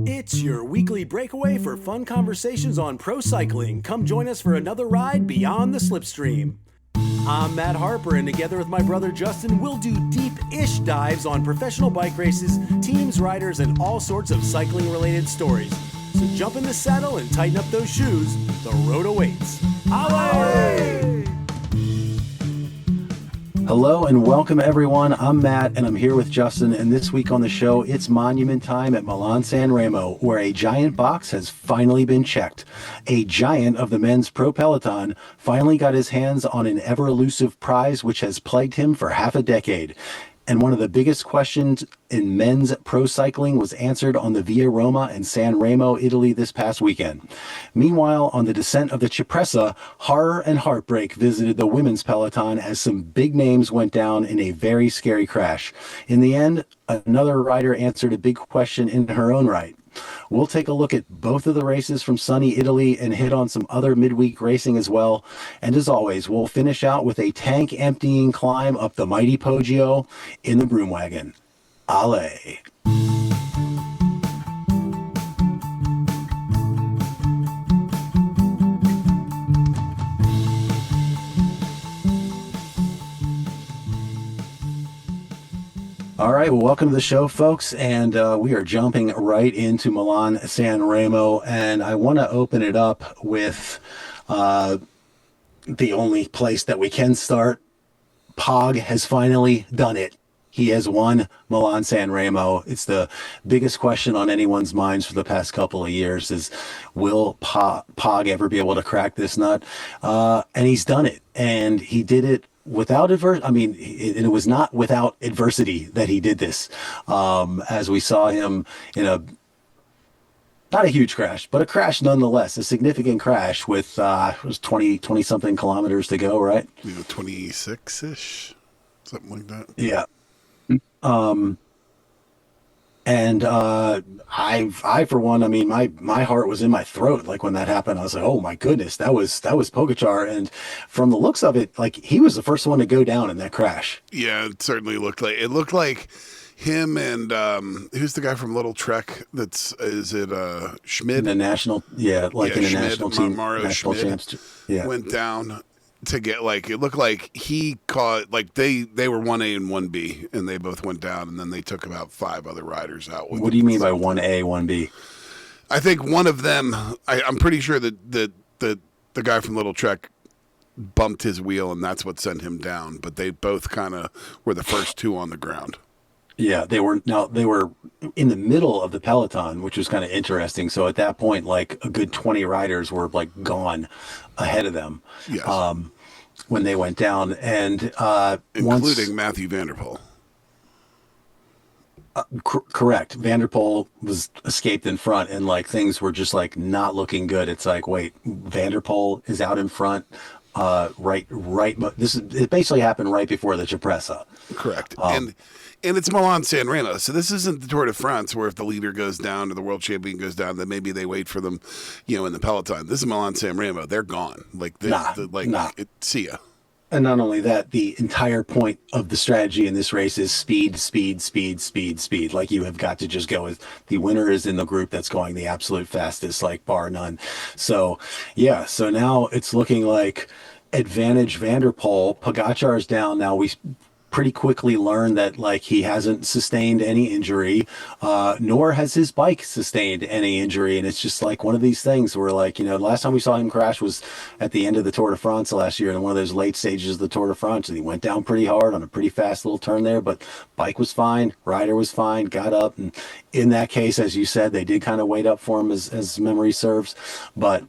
It's your weekly breakaway for fun conversations on pro cycling. Come join us for another ride beyond the slipstream. I'm Matt Harper, and together with my brother Justin, we'll do deep-ish dives on professional bike races, teams, riders, and all sorts of cycling-related stories. So jump in the saddle and tighten up those shoes. The road awaits. Allez! Hello and welcome everyone. I'm Matt and I'm here with Justin, and this week on the show it's monument time at Milan Sanremo, where a giant box has finally been checked. A giant of the men's pro peloton finally got his hands on an ever elusive prize which has plagued him for half a decade. And one of the biggest questions in men's pro cycling was answered on the Via Roma in San Remo, Italy this past weekend. Meanwhile, on the descent of the Cipressa, horror and heartbreak visited the women's peloton as some big names went down in a very scary crash. In the end, another rider answered a big question in her own right. We'll take a look at both of the races from sunny Italy and hit on some other midweek racing as well. And as always, we'll finish out with a tank emptying climb up the mighty Poggio in the Broom Wagon. Allez! All right, well, welcome to the show, folks, and we are jumping right into Milan Sanremo, and I want to open it up with the only place that we can start. Pog has finally done it. He has won Milan Sanremo. It's the biggest question on anyone's minds for the past couple of years is, will Pog ever be able to crack this nut? And he's done it, and he did it without it was not without adversity that he did this. As we saw him in not a huge crash, but a crash nonetheless, a significant crash with it was 20 something kilometers to go, right? 26-ish, something like that. Yeah. And I for one, my heart was in my throat like when that happened. I was like, oh my goodness, that was Pogačar, and from the looks of it, like he was the first one to go down in that crash. Yeah, it certainly looked like him and who's the guy from Little Trek? Is it Schmid? In the national, in the Schmid, national team, Mauro national Schmid champs, went down to get it looked like he caught they were 1A and 1B, and they both went down, and then they took about 5 other riders out. What do you mean by 1A, 1B? I think one of them. I'm pretty sure that the guy from Little Trek bumped his wheel, and that's what sent him down. But they both kind of were the first 2 on the ground. Yeah, they were in the middle of the peloton, which was kind of interesting. So at that point, like a good 20 riders were like gone ahead of them. Yes. When they went down, and including Matthew van der Poel. Correct. Van der Poel was escaped in front, and like things were just like not looking good. It's like, wait, Van der Poel is out in front. Right. But it basically happened right before the Cipressa. Correct. And it's Milan Sanremo, so this isn't the Tour de France where if the leader goes down or the world champion goes down, then maybe they wait for them, in the peloton. This is Milan Sanremo; they're gone. See ya. And not only that, the entire point of the strategy in this race is speed. Like you have got to just go with the winner is in the group that's going the absolute fastest, like bar none. So yeah, so now it's looking like advantage Van der Poel. Pogačar's down now. We pretty quickly learned that like he hasn't sustained any injury, nor has his bike sustained any injury, and it's just like one of these things where like the last time we saw him crash was at the end of the Tour de France last year in one of those late stages of the Tour de France, and he went down pretty hard on a pretty fast little turn there, but bike was fine, rider was fine, got up, and in that case, as you said, they did kind of wait up for him as memory serves, but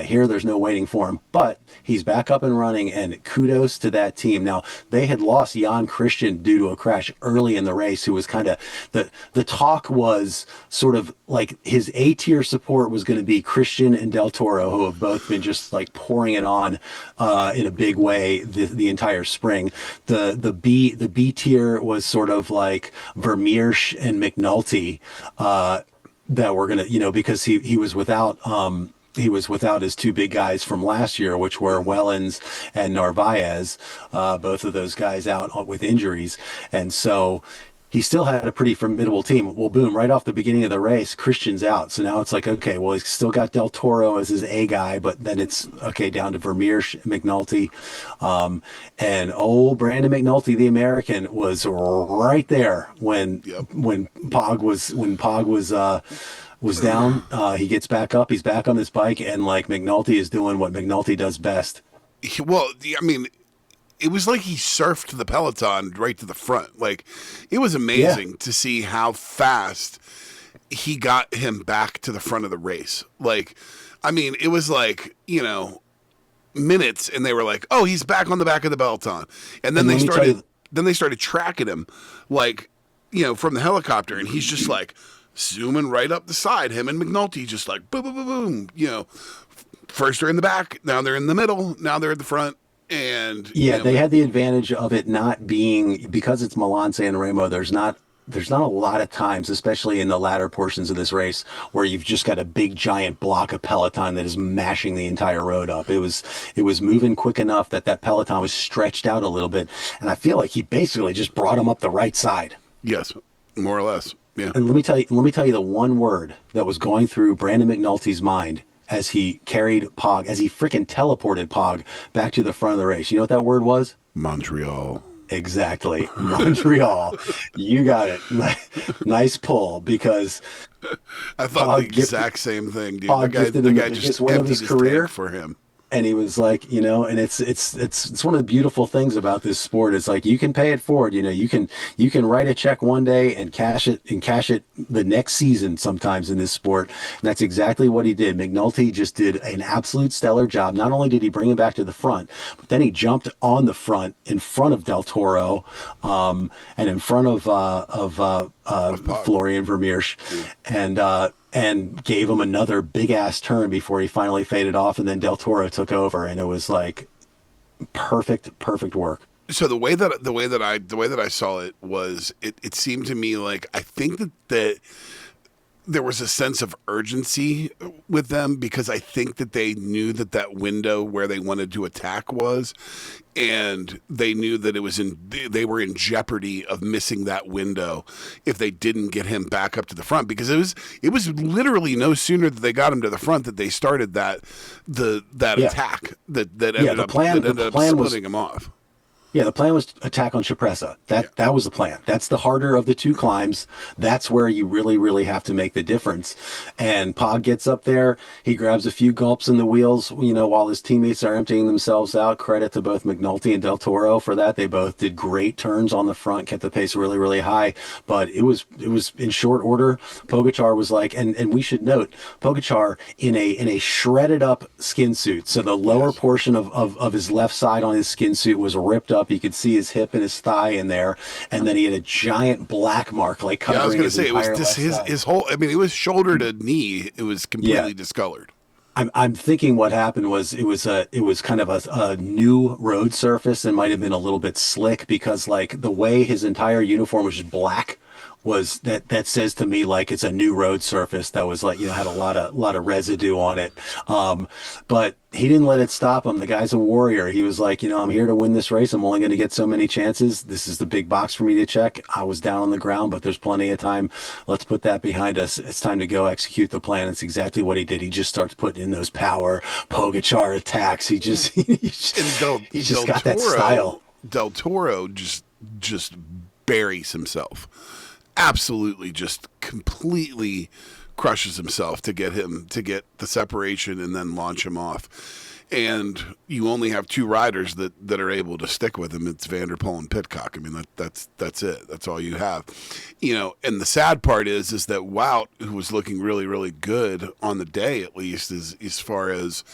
here there's no waiting for him, but he's back up and running, and kudos to that team. Now they had lost Jan Christian due to a crash early in the race, who was kind of the talk was sort of like his A tier support was going to be Christian and Del Toro, who have both been just like pouring it on in a big way the entire spring. The B tier was sort of like Vermeersch and McNulty that were gonna because he was without he was without his 2 big guys from last year, which were Wellens and Narvaez, both of those guys out with injuries. And so he still had a pretty formidable team. Well, boom, right off the beginning of the race, Christian's out. So now it's like, okay, well, he's still got Del Toro as his A guy, but then it's, okay, down to Vermeer, McNulty. And Brandon McNulty, the American, was right there when Pog was down. He gets back up. He's back on his bike, and like McNulty is doing what McNulty does best. Well, I mean, it was like he surfed the peloton right to the front. Like, it was amazing to see how fast he got him back to the front of the race. Like, I mean, it was like, minutes, and they were like, "Oh, he's back on the back of the peloton," and then they started tracking him, like, from the helicopter, and he's just like zooming right up the side. Him and McNulty just like boom, boom, boom, boom. First they're in the back, now they're in the middle, now they're at the front. And they had the advantage of it not being, because it's Milan Sanremo, there's not a lot of times, especially in the latter portions of this race, where you've just got a big giant block of peloton that is mashing the entire road up. It was moving quick enough that peloton was stretched out a little bit, and I feel like he basically just brought him up the right side. Yes, more or less. Yeah. And let me tell you the one word that was going through Brandon McNulty's mind as he carried Pog, as he freaking teleported Pog back to the front of the race. You know what that word was? Montreal. Exactly. Montreal. You got it. Nice pull, because I thought the exact same thing, dude. Pog The guy just one of emptied his his career tank for him. And he was like, and it's one of the beautiful things about this sport. It's like, you can pay it forward. You can write a check one day and cash it the next season sometimes in this sport. And that's exactly what he did. McNulty just did an absolute stellar job. Not only did he bring him back to the front, but then he jumped on the front in front of Del Toro, and in front of Florian Vermeer, and gave him another big ass turn before he finally faded off, and then Del Toro took over, and it was like perfect work. So the way that I saw it was, it seemed to me like, I think that there was a sense of urgency with them, because I think that they knew that window where they wanted to attack was, and they knew that they were in jeopardy of missing that window if they didn't get him back up to the front, because it was literally no sooner that they got him to the front that they started that attack that ended up splitting him off. Yeah, the plan was to attack on Cipressa. That was the plan. That's the harder of the two climbs. That's where you really, really have to make the difference. And Pog gets up there. He grabs a few gulps in the wheels, while his teammates are emptying themselves out. Credit to both McNulty and Del Toro for that. They both did great turns on the front, kept the pace really, really high. But it was in short order. Pogačar was like, and we should note, Pogačar in a shredded up skin suit. So the lower portion of his left side on his skin suit was ripped up. You could see his hip and his thigh in there, and then he had a giant black mark like covering. I was going to say, it was just his whole. I mean, it was shoulder to knee. It was completely discolored. I'm thinking what happened was it was kind of a new road surface and might have been a little bit slick, because like the way his entire uniform was just black was that says to me like it's a new road surface that was like, had a lot of residue on it. But he didn't let it stop him. The guy's a warrior. He was like, I'm here to win this race. I'm only going to get so many chances. This is the big box for me to check. I was down on the ground, but there's plenty of time. Let's put that behind us. It's time to go execute the plan. It's exactly what he did. He just starts putting in those power Pogačar attacks. He just got that style. Del Toro just buries himself. Absolutely, just completely crushes himself to get the separation and then launch him off. And you only have two riders that are able to stick with him. It's Van der Poel and Pidcock. I mean, that's it. That's all you have. And the sad part is that Wout, who was looking really, really good on the day, at least as far as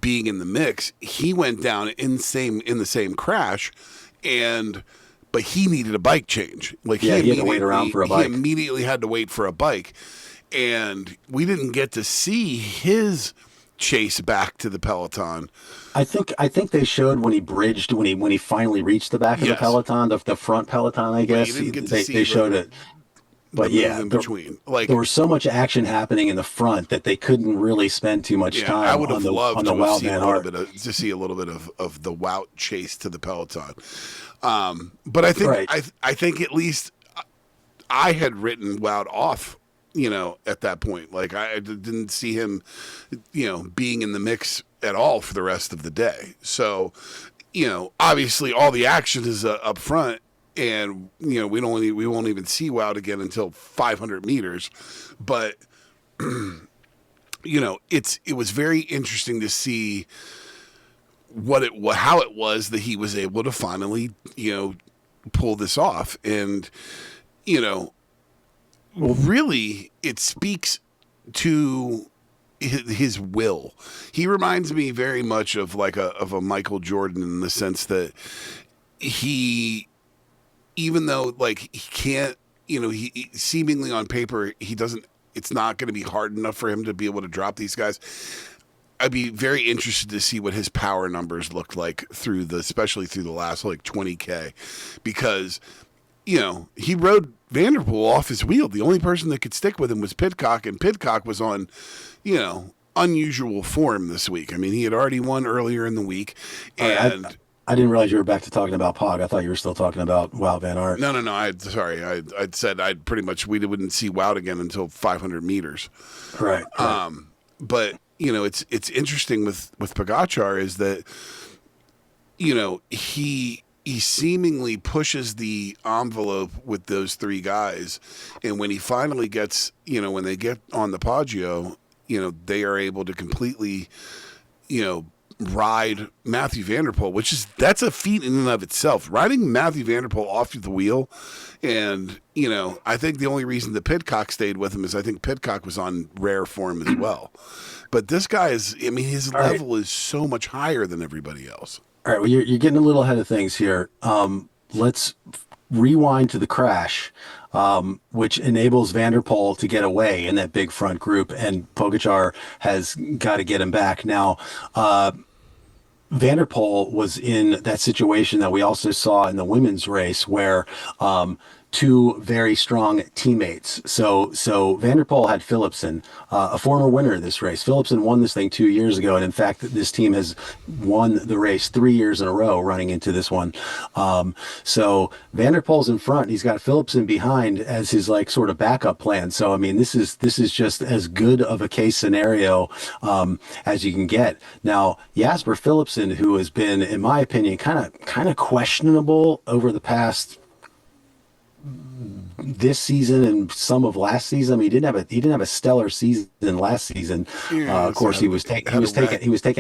being in the mix, he went down in the same crash, but he needed a bike change. Like he had to wait around for a bike. He immediately had to wait for a bike, and we didn't get to see his chase back to the peloton. I think they showed when he bridged, when he finally reached the back of the peloton, the front peloton. I guess they showed it. But move in between. Like there was so much action happening in the front that they couldn't really spend too much time. I would have loved on the Wout Van Aert. to see a little bit of the Wout chase to the peloton. But I think I think at least I had written Wout off, at that point. Like I didn't see him, being in the mix at all for the rest of the day. So, obviously all the action is up front. And we won't even see Wout again until 500 meters, but it was very interesting to see how it was that he was able to finally pull this off, and really it speaks to his will. He reminds me very much of a Michael Jordan in the sense that he. Even though he can't, he seemingly on paper, it's not going to be hard enough for him to be able to drop these guys. I'd be very interested to see what his power numbers looked like especially through the last 20K, because, he rode Van der Poel off his wheel. The only person that could stick with him was Pidcock, and Pidcock was on, unusual form this week. I mean, he had already won earlier in the week, and I didn't realize you were back to talking about Pog. I thought you were still talking about Wout Van Aert. No. I'd said we wouldn't see Wout again until 500 meters. Right. But it's interesting with Pogačar is that he seemingly pushes the envelope with those three guys, and when he finally gets when they get on the Poggio, they are able to completely ride Mathieu van der Poel, that's a feat in and of itself. Riding Mathieu van der Poel off the wheel, and I think the only reason that Pidcock stayed with him is I think Pidcock was on rare form as well. But this guy his level is so much higher than everybody else. All right, well, you're getting a little ahead of things here. Let's rewind to the crash, which enables Van der Poel to get away in that big front group, and Pogačar has got to get him back. Now, Van der Poel was in that situation that we also saw in the women's race where two very strong teammates. So Van der Poel had Philipsen, a former winner of this race. Philipsen won this thing 2 years ago, and in fact, this team has won the race 3 years in a row running into this one. So Van der Poel's in front. He's got Philipsen behind as his sort of backup plan. So I mean, this is just as good of a case scenario as you can get. Now, Jasper Philipsen, who has been, in my opinion, kind of questionable over the past this season and some of last season. I mean, he didn't have a stellar season last season. Of course, he was taken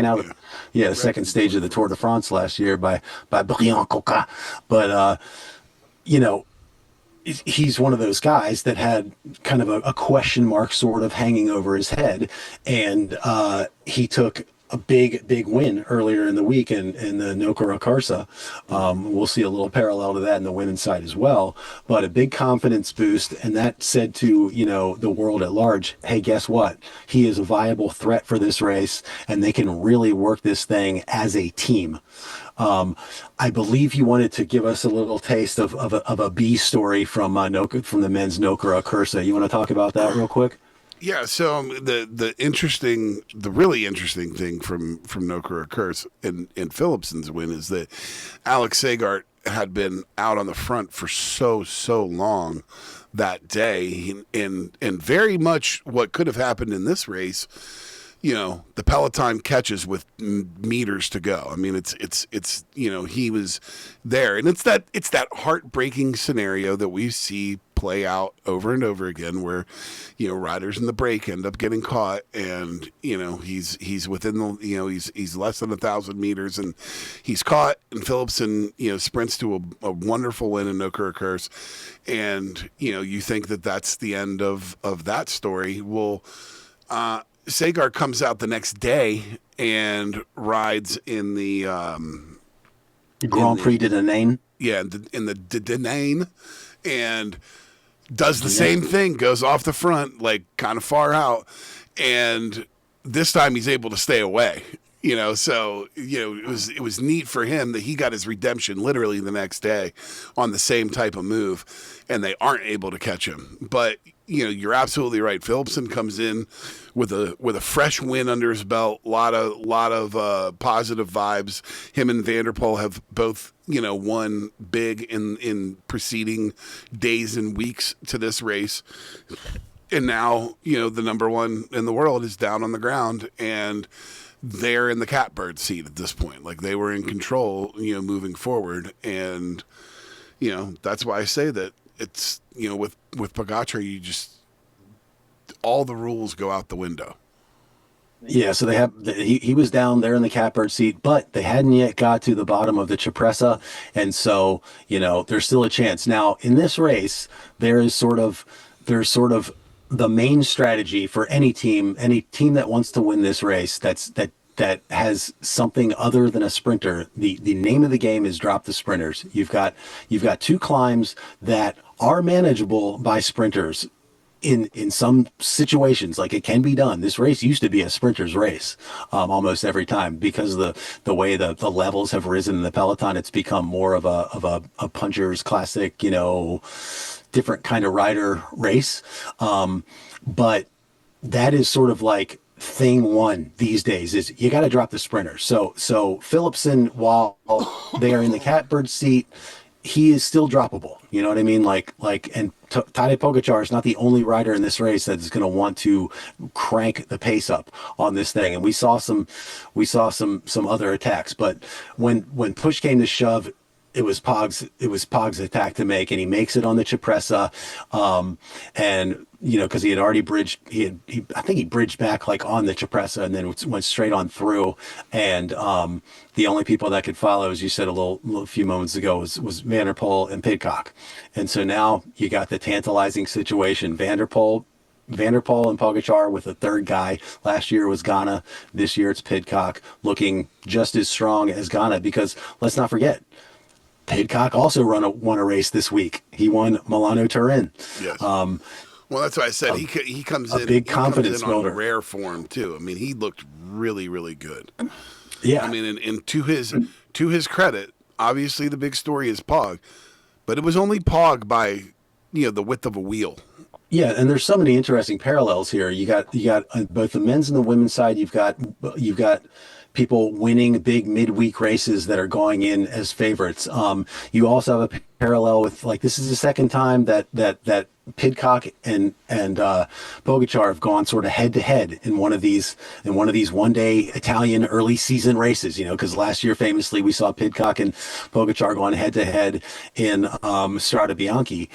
out of the second stage of the Tour de France last year by Brian Coca. But he's one of those guys that had kind of a question mark sort of hanging over his head, and he took a big win earlier in the week in the Nokere Koerse. We'll see a little parallel to that in the women's side as well, but a big confidence boost. And that said to, the world at large, hey, guess what? He is a viable threat for this race, and they can really work this thing as a team. I believe you wanted to give us a little taste of a B story from the men's Nokere Koerse. You want to talk about that real quick? Yeah, so the really interesting thing from Nokere Koerse and Philipsen's win is that Alex Segaert had been out on the front for so long that day, and very much what could have happened in this race. The peloton catches with meters to go. I mean, it's he was there, and it's that heartbreaking scenario that we see play out over and over again, where riders in the break end up getting caught, and he's within the he's less than 1,000 meters, and he's caught, and Philipsen sprints to a wonderful win in Nokere Koerse, and you think that that's the end of that story. Well, Segaert comes out the next day and rides in the Grand Prix de Denain. Yeah, in the Denain, and does the same thing, goes off the front, kind of far out, and this time he's able to stay away. So it was neat for him that he got his redemption literally the next day on the same type of move, and they aren't able to catch him. But you're absolutely right. Philipsen comes in with a fresh win under his belt. Lot of positive vibes. Him and Van der Poel have both won big in preceding days and weeks to this race. And now, the number one in the world is down on the ground, and they're in the catbird seat at this point. Like, they were in control, moving forward. And, that's why I say that it's, with Pogacar, you just, all the rules go out the window. Yeah, so he was down there in the catbird seat, but they hadn't yet got to the bottom of the Cipressa, and so there's still a chance. Now in this race, there's sort of the main strategy for any team that wants to win this race that has something other than a sprinter. The name of the game is drop the sprinters. You've got two climbs that are manageable by sprinters. In some situations, like, it can be done. This race used to be a sprinter's race almost every time, because the way the levels have risen in the peloton. It's become more of a puncher's classic, different kind of rider race. But that is sort of like thing one these days, is you got to drop the sprinters. So Philipsen, while they are in the catbird seat, he is still droppable. You know what I mean? And Tadej Pogacar is not the only rider in this race that is going to want to crank the pace up on this thing. And we saw some other attacks, but when push came to shove, it was Pog's attack to make, and he makes it on the Cipressa. And because he had already bridged, I think he bridged back like on the Cipressa and then went straight on through. And the only people that could follow, as you said a few moments ago, was Van der Poel and Pidcock. And so now you got the tantalizing situation: Van der Poel and Pogacar with a third guy. Last year was Ghana. This year it's Pidcock, looking just as strong as Ghana, because let's not forget, Pidcock also won a race this week. He won Milano-Turin. Yes. Well, that's why I said he comes in. A big confidence builder. On rare form too. I mean, he looked really, really good. Yeah. I mean, and to his credit, obviously the big story is Pog, but it was only Pog by the width of a wheel. Yeah, and there's so many interesting parallels here. You got both the men's and the women's side. You've got people winning big midweek races that are going in as favorites. You also have a parallel with, like, this is the second time that Pidcock and Pogacar have gone sort of head to head in one of these one day Italian early season races. Because last year famously we saw Pidcock and Pogacar going head to head in Strade Bianche.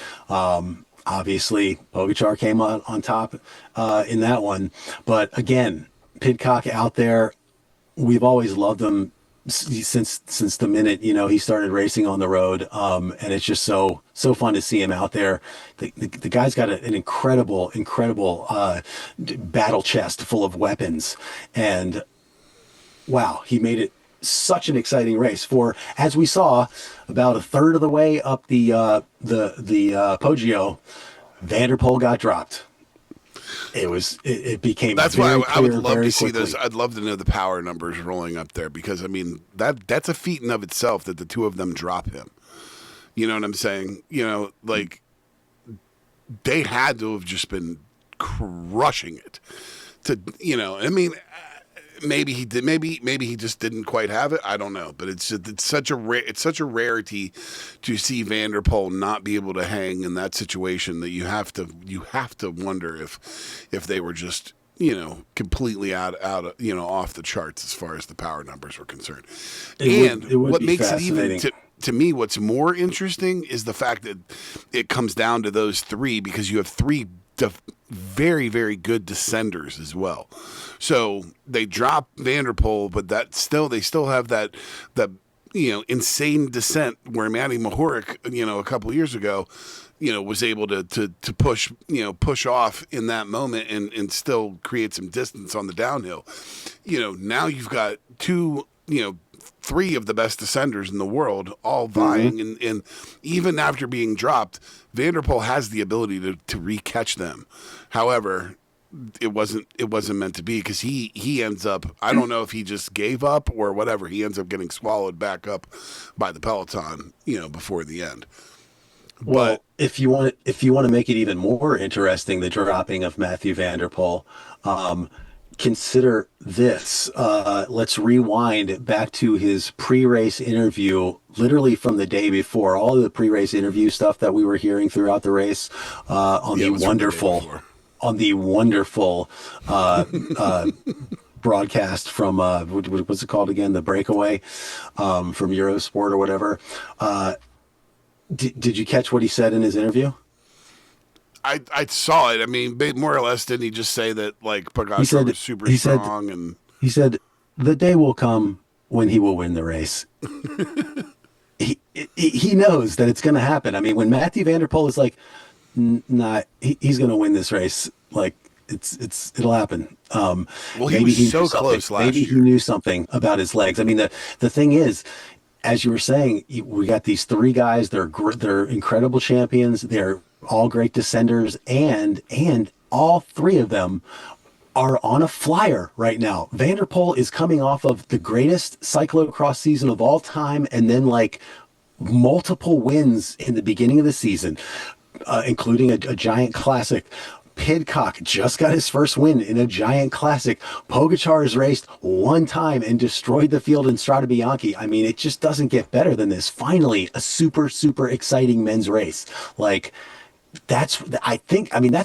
Obviously Pogacar came on top in that one, but again, Pidcock out there. We've always loved him since the minute he started racing on the road, and it's just so fun to see him out there. The guy's got an incredible battle chest full of weapons, and wow, he made it such an exciting race. For, as we saw, about a third of the way up the Poggio, Van der Poel got dropped. It became. That's very why I would clear love very to see quickly. those. I'd love to know the power numbers rolling up there, because I mean that's a feat in of itself that the two of them drop him. You know what I'm saying? Like, they had to have just been crushing it. I mean, maybe he did. Maybe he just didn't quite have it. I don't know. But it's such a rarity to see Van der Poel not be able to hang in that situation, that you have to wonder if they were just completely out off the charts as far as the power numbers were concerned. What makes it even to me, what's more interesting is the fact that it comes down to those three, because you have three very, very good descenders as well. So they drop Van der Poel, but they still have that insane descent where Matty Mahoric, a couple of years ago, was able to push off in that moment and still create some distance on the downhill. Now you've got three of the best descenders in the world all vying, and even after being dropped, Van der Poel has the ability to re-catch them. However, it wasn't meant to be, because he ends up, I don't know if he just gave up or whatever, he ends up getting swallowed back up by the peloton, before the end. Well, if you want to make it even more interesting, the dropping of Mathieu van der Poel, consider this. Let's rewind back to his pre-race interview, literally from the day before. All of the pre-race interview stuff that we were hearing throughout the race, on the wonderful broadcast from what's it called again? The Breakaway, from Eurosport or whatever. Did you catch what he said in his interview? I saw it. I mean, more or less, didn't he just say that, like, Pogacar was super strong? He said, the day will come when he will win the race. he knows that it's going to happen. I mean, when Mathieu van der Poel is like, nah, he's going to win this race. Like, it'll happen. Well, he was so close last year. Maybe he knew something about his legs. I mean, the thing is, as you were saying, we got these three guys. They're incredible champions. They're all great descenders, and all three of them are on a flyer right now. Van der Poel is coming off of the greatest cyclocross season of all time, and then like multiple wins in the beginning of the season, including a giant classic. Pidcock just got his first win in a giant classic. Pogacar has raced one time and destroyed the field in Strade Bianche. I mean, it just doesn't get better than this. Finally, a super, super exciting men's race. Like, that's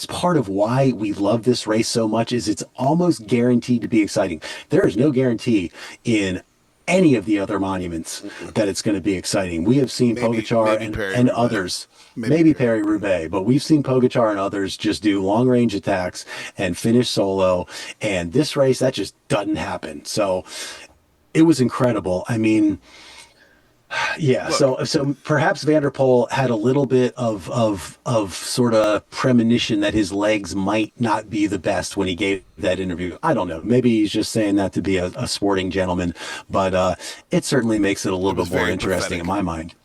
part of why we love this race so much, is it's almost guaranteed to be exciting. There is no guarantee in any of the other monuments that it's going to be exciting. We have seen Pogacar and others, maybe Paris-Roubaix, but we've seen Pogacar and others just do long-range attacks and finish solo. And this race, that just doesn't happen. So it was incredible. I mean, yeah. Look, so perhaps Van der Poel had a little bit of sort of premonition that his legs might not be the best when he gave that interview. I don't know. Maybe he's just saying that to be a sporting gentleman, but it certainly makes it a little bit more interesting in my mind.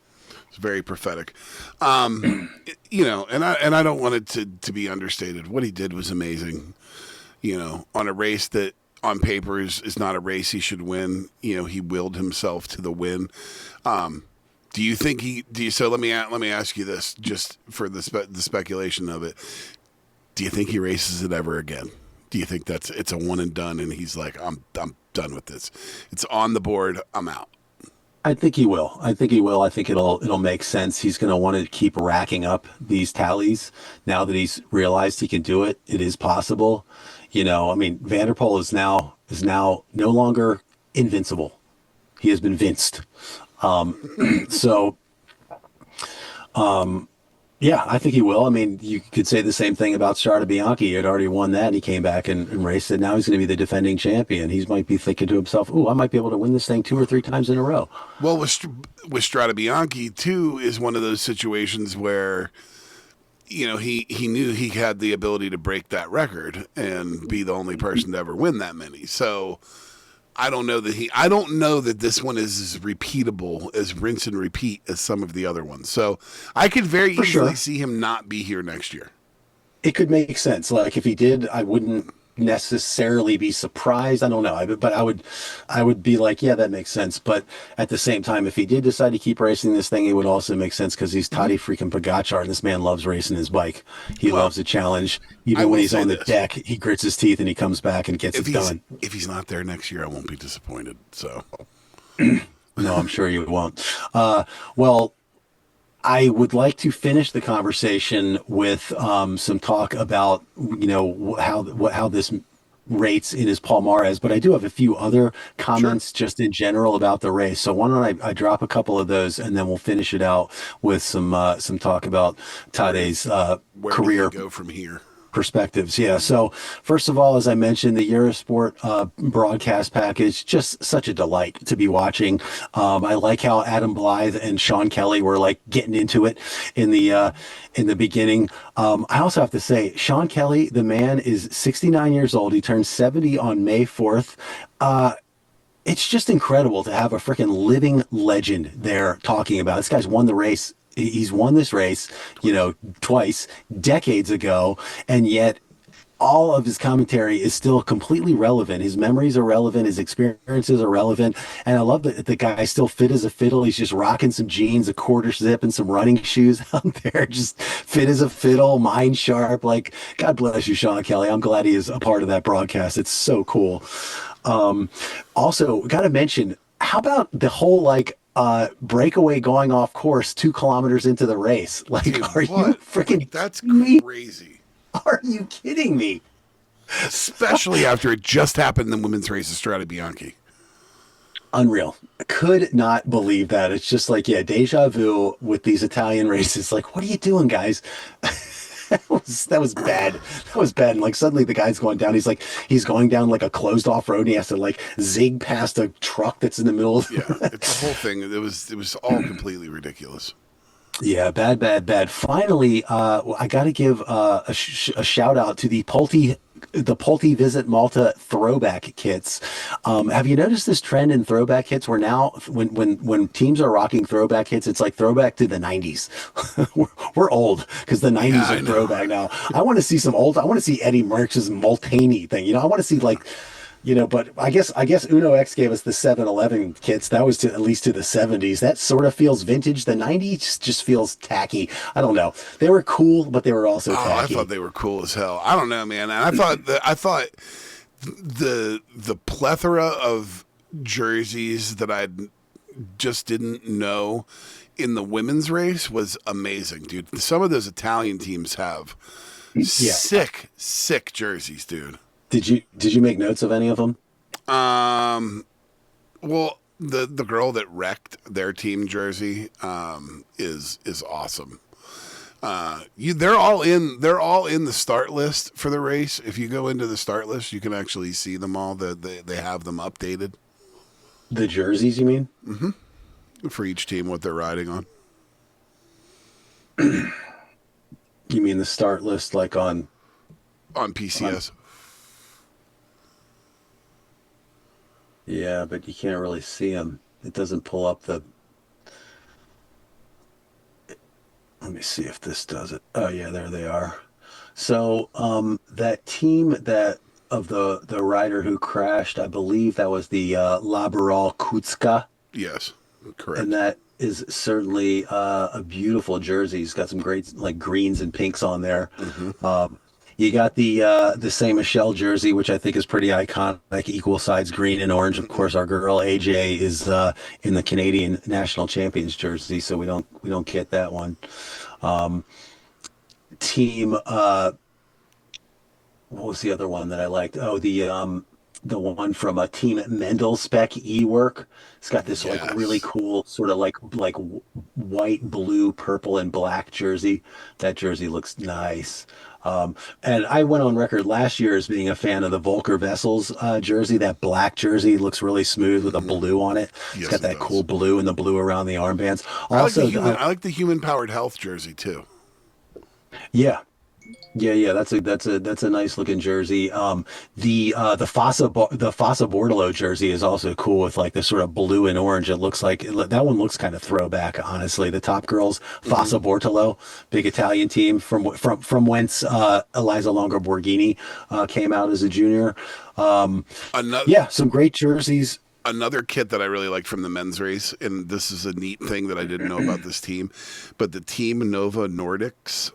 It's very prophetic. And I don't want it to be understated. What he did was amazing. On a race that on paper is not a race he should win. He willed himself to the win. Do you think so let me ask you this, just for the speculation of it. Do you think he races it ever again? Do you think it's a one and done, and he's like, I'm done with this. It's on the board. I'm out. I think he will. I think it'll make sense. He's going to want to keep racking up these tallies now that he's realized he can do it. It is possible. I mean, Van der Poel is now no longer invincible. He has been vinced. Yeah, I think he will. I mean, you could say the same thing about Strade Bianche. He had already won that, and he came back and raced it. Now he's going to be the defending champion. He might be thinking to himself, "Ooh, I might be able to win this thing 2 or 3 times in a row." Well, with Strade Bianche too, is one of those situations where, he knew he had the ability to break that record and be the only person to ever win that many. So I don't know that this one is as repeatable, as rinse and repeat as some of the other ones. So I could very easily see him not be here next year. It could make sense. Like, if he did, I wouldn't necessarily be surprised. I don't know, but I would be like, yeah, that makes sense. But at the same time, if he did decide to keep racing this thing, it would also make sense, because he's Tadej freaking Pogacar, and this man loves racing his bike. He loves a challenge. Even when he's on the deck, he grits his teeth and he comes back and gets it done. If he's not there next year, I won't be disappointed. So no, I'm sure you won't. Well, I would like to finish the conversation with some talk about how this rates in his palmares, but I do have a few other comments just in general about the race. So why don't I drop a couple of those, and then we'll finish it out with some talk about Tadej's career. Where do you go from here? Perspectives. Yeah. So first of all, as I mentioned, the Eurosport broadcast package, just such a delight to be watching. I like how Adam Blythe and Sean Kelly were like getting into it in the beginning. I also have to say, Sean Kelly, the man, is 69 years old. He turns 70 on May 4th. It's just incredible to have a freaking living legend there talking about it. This guy's won the race. He's won this race, twice, decades ago, and yet all of his commentary is still completely relevant. His memories are relevant. His experiences are relevant. And I love that the guy's still fit as a fiddle. He's just rocking some jeans, a quarter zip, and some running shoes out there. Just fit as a fiddle, mind sharp. Like, God bless you, Sean Kelly. I'm glad he is a part of that broadcast. It's so cool. Also, got to mention, how about the whole, like, breakaway going off course 2 kilometers into the race? Like, Dude, are you freaking like, that's me? crazy. Are you kidding me? Especially after it just happened in the women's race of Strade Bianchi. Unreal. Could not believe that. It's just like, yeah, deja vu with these Italian races. Like, what are you doing, guys? That was bad. That was bad. And like suddenly the guy's going down. He's going down like a closed off road. And he has to like zig past a truck that's in the middle. Yeah, it's the whole thing. It was all completely ridiculous. Yeah, bad. Finally, I got to give a shout out to the Pulte Visit Malta throwback kits. Have you noticed this trend in throwback kits where now when teams are rocking throwback kits, it's like throwback to the 90s. we're old because the 90s are throwback now. I want to see I want to see Eddie Merckx's Multaney thing. I want to see like, but I guess Uno X gave us the 7-Eleven kits. That was at least to the 70s. That sort of feels vintage. The 90s just feels tacky. I don't know. They were cool, but they were also tacky. I thought they were cool as hell. I don't know, man. And I thought the plethora of jerseys that I just didn't know in the women's race was amazing, dude. Some of those Italian teams have sick jerseys, dude. Did you make notes of any of them? Well, the girl that wrecked their team jersey is awesome. They're all in the start list for the race. If you go into the start list, you can actually see them all. They have them updated. The jerseys, you mean? Mm-hmm. For each team, what they're riding on. You mean the start list, like on PCS? Yeah, but you can't really see them. It doesn't pull up the... Let me see if this does it. Oh, yeah, there they are. So that team of the rider who crashed, I believe that was the Laboral Kutska. Yes, correct. And that is certainly a beautiful jersey. He's got some great like greens and pinks on there. Mm-hmm. You got the Saint Michel jersey, which I think is pretty iconic, equal sides green and orange. Of course, our girl AJ is in the Canadian National Champions jersey, so we don't get that one. Team, what was the other one that I liked? Oh, the one from Team Mendelspec E-Work. It's got this like really cool sort of like white, blue, purple, and black jersey. That jersey looks nice. And I went on record last year as being a fan of the Volker Vessels jersey. That black jersey looks really smooth with a blue on it. It's got that cool blue and the blue around the armbands. Also, I like the Human Powered Health jersey too. Yeah. That's a nice looking jersey. The Fossa Bordello jersey is also cool with like this sort of blue and orange. It looks like that one looks kind of throwback, honestly. The Top Girls, Fossa Bordello, big Italian team from whence Eliza Longo Borghini came out as a junior. Some great jerseys. Another kit that I really liked from the men's race, and this is a neat thing that I didn't know about this team, but the Team Nova Nordisk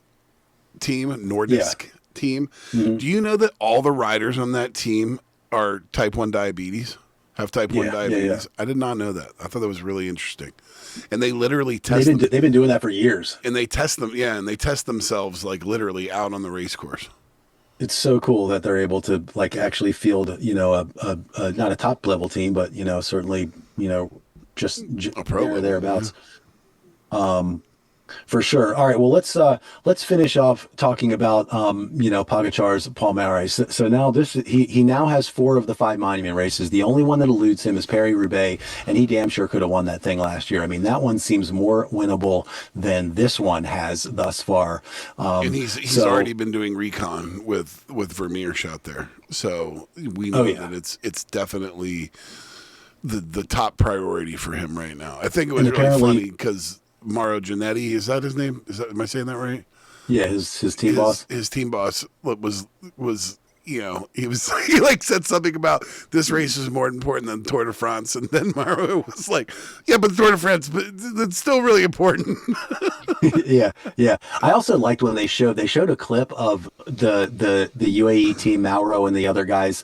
team. Mm-hmm. Do you know that all the riders on that team are type 1 diabetes? Have type 1 diabetes? I did not know that. I thought that was really interesting. And they literally test they've been doing that for years. And they test them, and they test themselves like literally out on the race course. It's so cool that they're able to like actually field, a not a top level team, but certainly, just a pro or thereabouts. Yeah. For sure. All right. Well, let's finish off talking about Pogacar's Palmares. So now he now has 4 of the 5 monument races. The only one that eludes him is Paris-Roubaix, and he damn sure could have won that thing last year. I mean, that one seems more winnable than this one has thus far. And he's already been doing recon with Vermeer shot there, so we know that it's definitely the top priority for him right now. I think it was really funny because Mauro Giannetti, is that his name? Am I saying that right? Yeah, his team boss. His team boss was he like said something about this race is more important than Tour de France, and then Mauro was like, yeah, but the Tour de France, but it's still really important. Yeah, yeah. I also liked when they showed a clip of the UAE team, Mauro and the other guys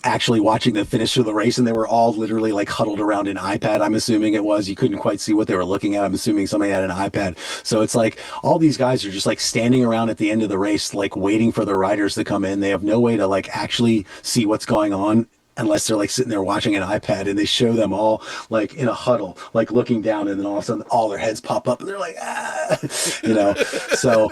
actually watching the finish of the race, and they were all literally like huddled around an iPad. I'm assuming it was. You couldn't quite see what they were looking at. I'm assuming somebody had an iPad. So it's like all these guys are just like standing around at the end of the race, like waiting for the riders to come in. They have no way to like actually see what's going on unless they're like sitting there watching an iPad, and they show them all like in a huddle, like looking down, and then all of a sudden all their heads pop up and they're like, ah, So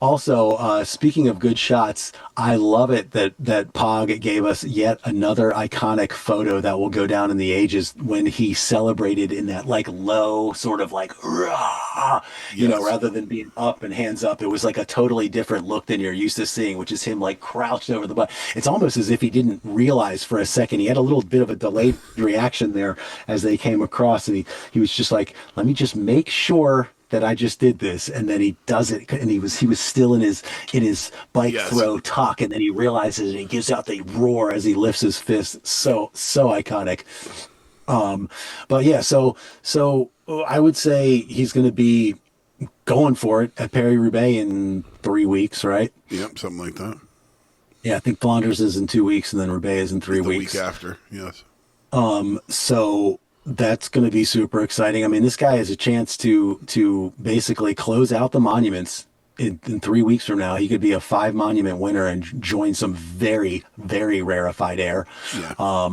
also, speaking of good shots, I love it that Pog gave us yet another iconic photo that will go down in the ages when he celebrated in that like low sort of like, rah, rather than being up and hands up. It was like a totally different look than you're used to seeing, which is him like crouched over the butt. It's almost as if he didn't realize for a second. He had a little bit of a delayed reaction there as they came across, and he was just like, let me just make sure that I just did this, and then he does it, and he was still in his bike throw tuck, and then he realizes it, and he gives out the roar as he lifts his fist. So iconic. But yeah, so I would say he's going to be going for it at Paris-Roubaix in 3 weeks, right? Yep, something like that. Yeah, I think Flanders is in 2 weeks, and then Roubaix is in 3 weeks. The week after, yes. So that's going to be super exciting. I mean, this guy has a chance to basically close out the monuments in 3 weeks from now. He could be a 5 monument winner and join some very, very rarefied air. Yeah.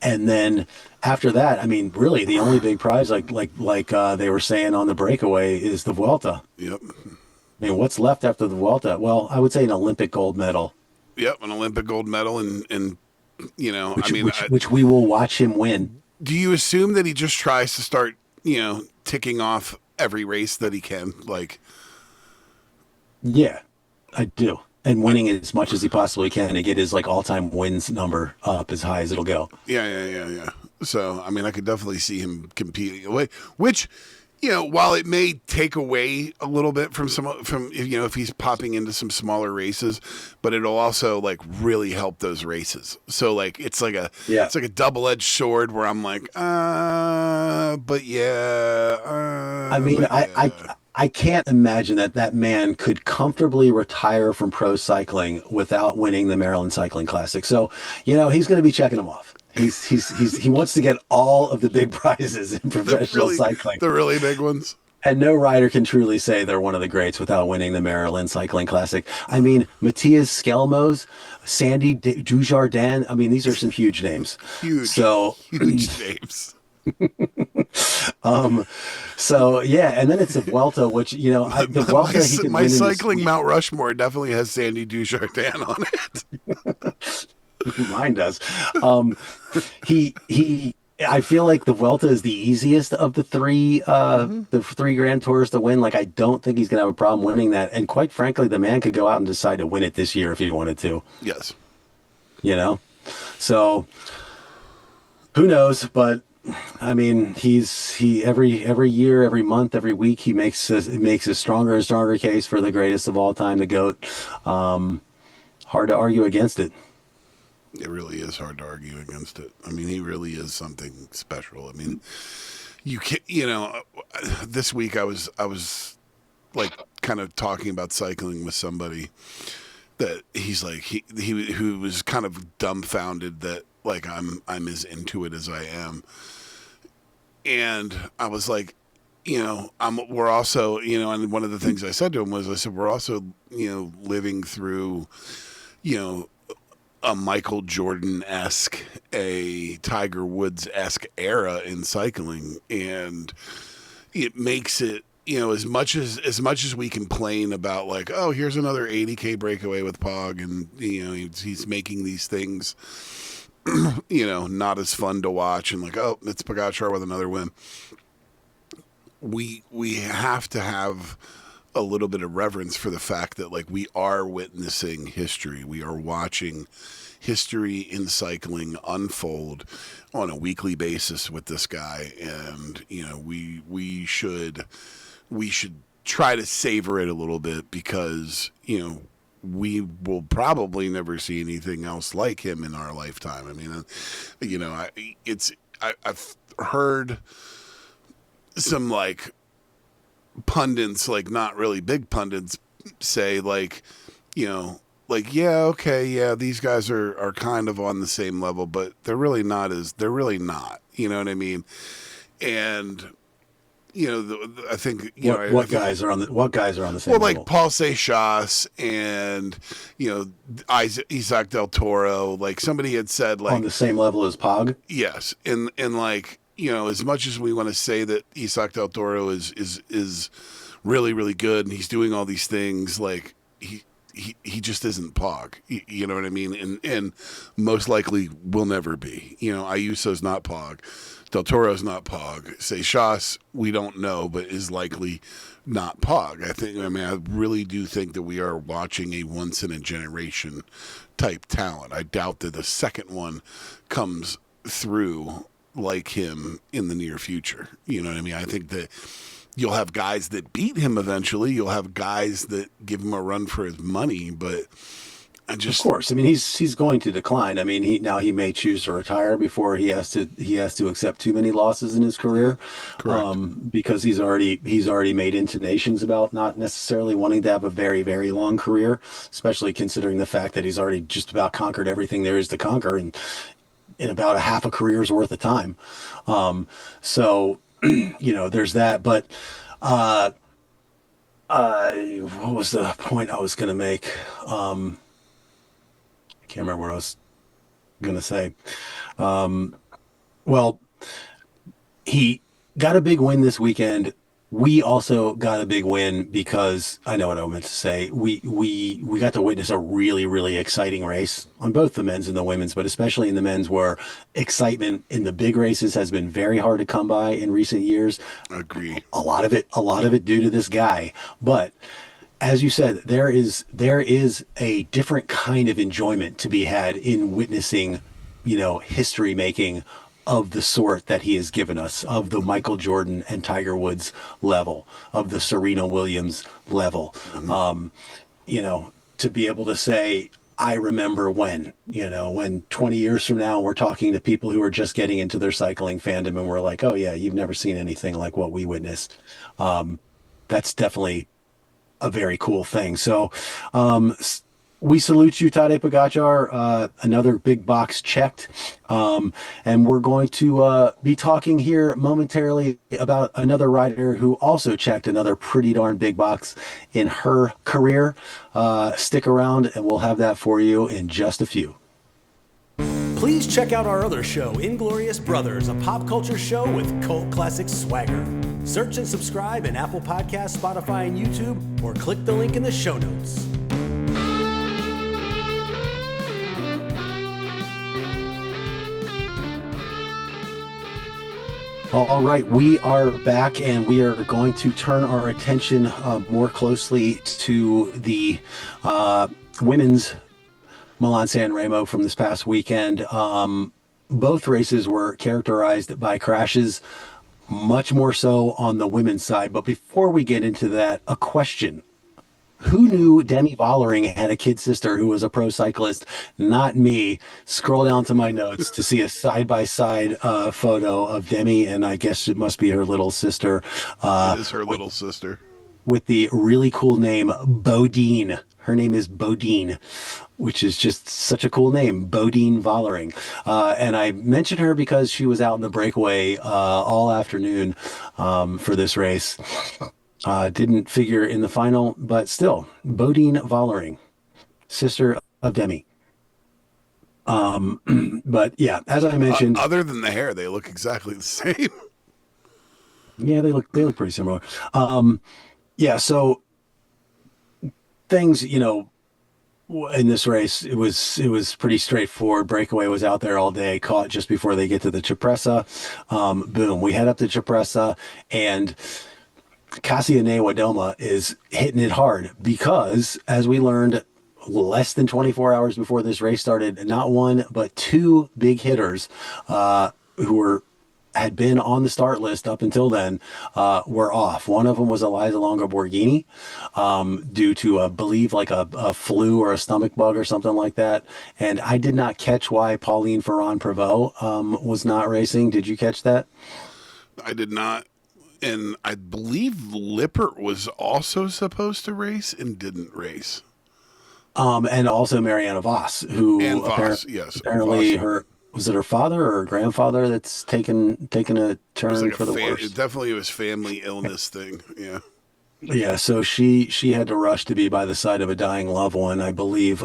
And then after that, I mean, really the only big prize, like they were saying on the breakaway, is the Vuelta. Yep. I mean, what's left after the Vuelta? Well, I would say an Olympic gold medal. Yep, an Olympic gold medal, and which we will watch him win. Do you assume that he just tries to start, ticking off every race that he can? Like, yeah, I do. And winning as much as he possibly can to get his like all-time wins number up as high as it'll go. Yeah. So, I mean, I could definitely see him competing away, which, while it may take away a little bit from if he's popping into some smaller races, but it'll also like really help those races. So like it's like a double-edged sword where I'm like, but yeah. I mean, I can't imagine that man could comfortably retire from pro cycling without winning the Maryland Cycling Classic. So, he's going to be checking them off. He wants to get all of the big prizes in professional cycling. The really big ones. And no rider can truly say they're one of the greats without winning the Maryland Cycling Classic. I mean, Matthias Skelmos, Sandy Dujardin. I mean, these are some huge names. Huge names. So yeah, and then it's a Vuelta, which the Vuelta he can my win cycling Mount Rushmore definitely has Sandy Dujardin on it. Mine does. I feel like the Vuelta is the easiest of the three Grand Tours to win. Like, I don't think he's gonna have a problem winning that. And quite frankly, the man could go out and decide to win it this year if he wanted to. Yes. So who knows? But I mean, he every year, every month, every week, he makes a stronger and stronger case for the greatest of all time, the GOAT. Hard to argue against it. It really is hard to argue against it. I mean, he really is something special. I mean, you can't, this week I was like kind of talking about cycling with somebody that he's like, he who was kind of dumbfounded that like I'm as into it as I am. And I was like, we're also, and one of the things I said to him was, I said, we're also, living through, a Michael Jordan-esque, a Tiger Woods-esque era in cycling. And it makes it, as much as we complain about like, oh, here's another 80K breakaway with Pog, and, he's making these things, not as fun to watch, and like, oh, it's Pogačar with another win. We have to have a little bit of reverence for the fact that like we are witnessing history. We are watching history in cycling unfold on a weekly basis with this guy, and we should try to savor it a little bit because, we will probably never see anything else like him in our lifetime. I mean, I've heard some like pundits, like not really big pundits, say like, yeah, okay, yeah, these guys are kind of on the same level, but they're really not. You know what I mean? And I think what guys are on the same well, level? like Paul Seychelles and Isaac Del Toro. Like somebody had said, like on the same level as Pog. Yes, and like as much as we want to say that Isaac Del Toro is really really good and he's doing all these things, like he just isn't Pog. You know what I mean? And most likely will never be. Ayuso's not Pog. Del Toro's not Pog. Seychelles, we don't know, but is likely not Pog. I really do think that we are watching a once in a generation type talent. I doubt that the second one comes through like him in the near future. You know what I mean? I think that you'll have guys that beat him eventually. You'll have guys that give him a run for his money, but of course. I mean, he's going to decline. I mean, he may choose to retire before he has to accept too many losses in his career. Correct. Because he's already made intonations about not necessarily wanting to have a very, very long career, especially considering the fact that he's already just about conquered everything there is to conquer in about a half a career's worth of time. So, there's that. But what was the point I was going to make? Can't remember what I was going to say. Well, he got a big win this weekend. We also got a big win because I know what I meant to say. We got to witness a really, really exciting race on both the men's and the women's, but especially in the men's, where excitement in the big races has been very hard to come by in recent years. Agree. A lot of it due to this guy, but as you said, there is a different kind of enjoyment to be had in witnessing, history making of the sort that he has given us, of the Michael Jordan and Tiger Woods level, of the Serena Williams level. Mm-hmm. To be able to say, I remember when 20 years from now, we're talking to people who are just getting into their cycling fandom and we're like, oh yeah, you've never seen anything like what we witnessed. That's definitely a very cool thing. So we salute you, Tadej Pogacar. Another big box checked. And we're going to be talking here momentarily about another rider who also checked another pretty darn big box in her career. Stick around and we'll have that for you in just a few. Please check out our other show, Inglorious Brothers, a pop culture show with cult classic swagger. Search and subscribe in Apple Podcasts, Spotify, and YouTube, or click the link in the show notes. All right, we are back, and we are going to turn our attention more closely to the women's Milan Sanremo from this past weekend. Both races were characterized by crashes, much more so on the women's side. But before we get into that, a question. Who knew Demi Vollering had a kid sister who was a pro cyclist? Not me. Scroll down to my notes to see a side-by-side photo of Demi, and I guess it must be her little sister. It is her little sister. With the really cool name, Bodine. Her name is Bodine, which is just such a cool name, Bodine Vollering. And I mentioned her because she was out in the breakaway all afternoon for this race. Didn't figure in the final, but still, Bodine Vollering, sister of Demi. But yeah, as I mentioned, other than the hair, they look exactly the same. Yeah, they look pretty similar. Yeah, so things, in this race, it was pretty straightforward. Breakaway was out there all day, caught just before they get to the Cipressa. Boom, we head up to Cipressa, and Kasia Niewiadoma is hitting it hard because, as we learned less than 24 hours before this race started, not one but two big hitters who were had been on the start list up until then were off. One of them was Eliza Longo Borghini due to, I believe, like a flu or a stomach bug or something like that. And I did not catch why Pauline Ferrand-Prévot was not racing. Did you catch that? I did not. And I believe Lippert was also supposed to race and didn't race. And also Mariana Voss, who apparently Voss. Was it her father or her grandfather that's taken a turn like for the worse? It definitely was family illness thing. Yeah. Yeah, so she had to rush to be by the side of a dying loved one, I believe.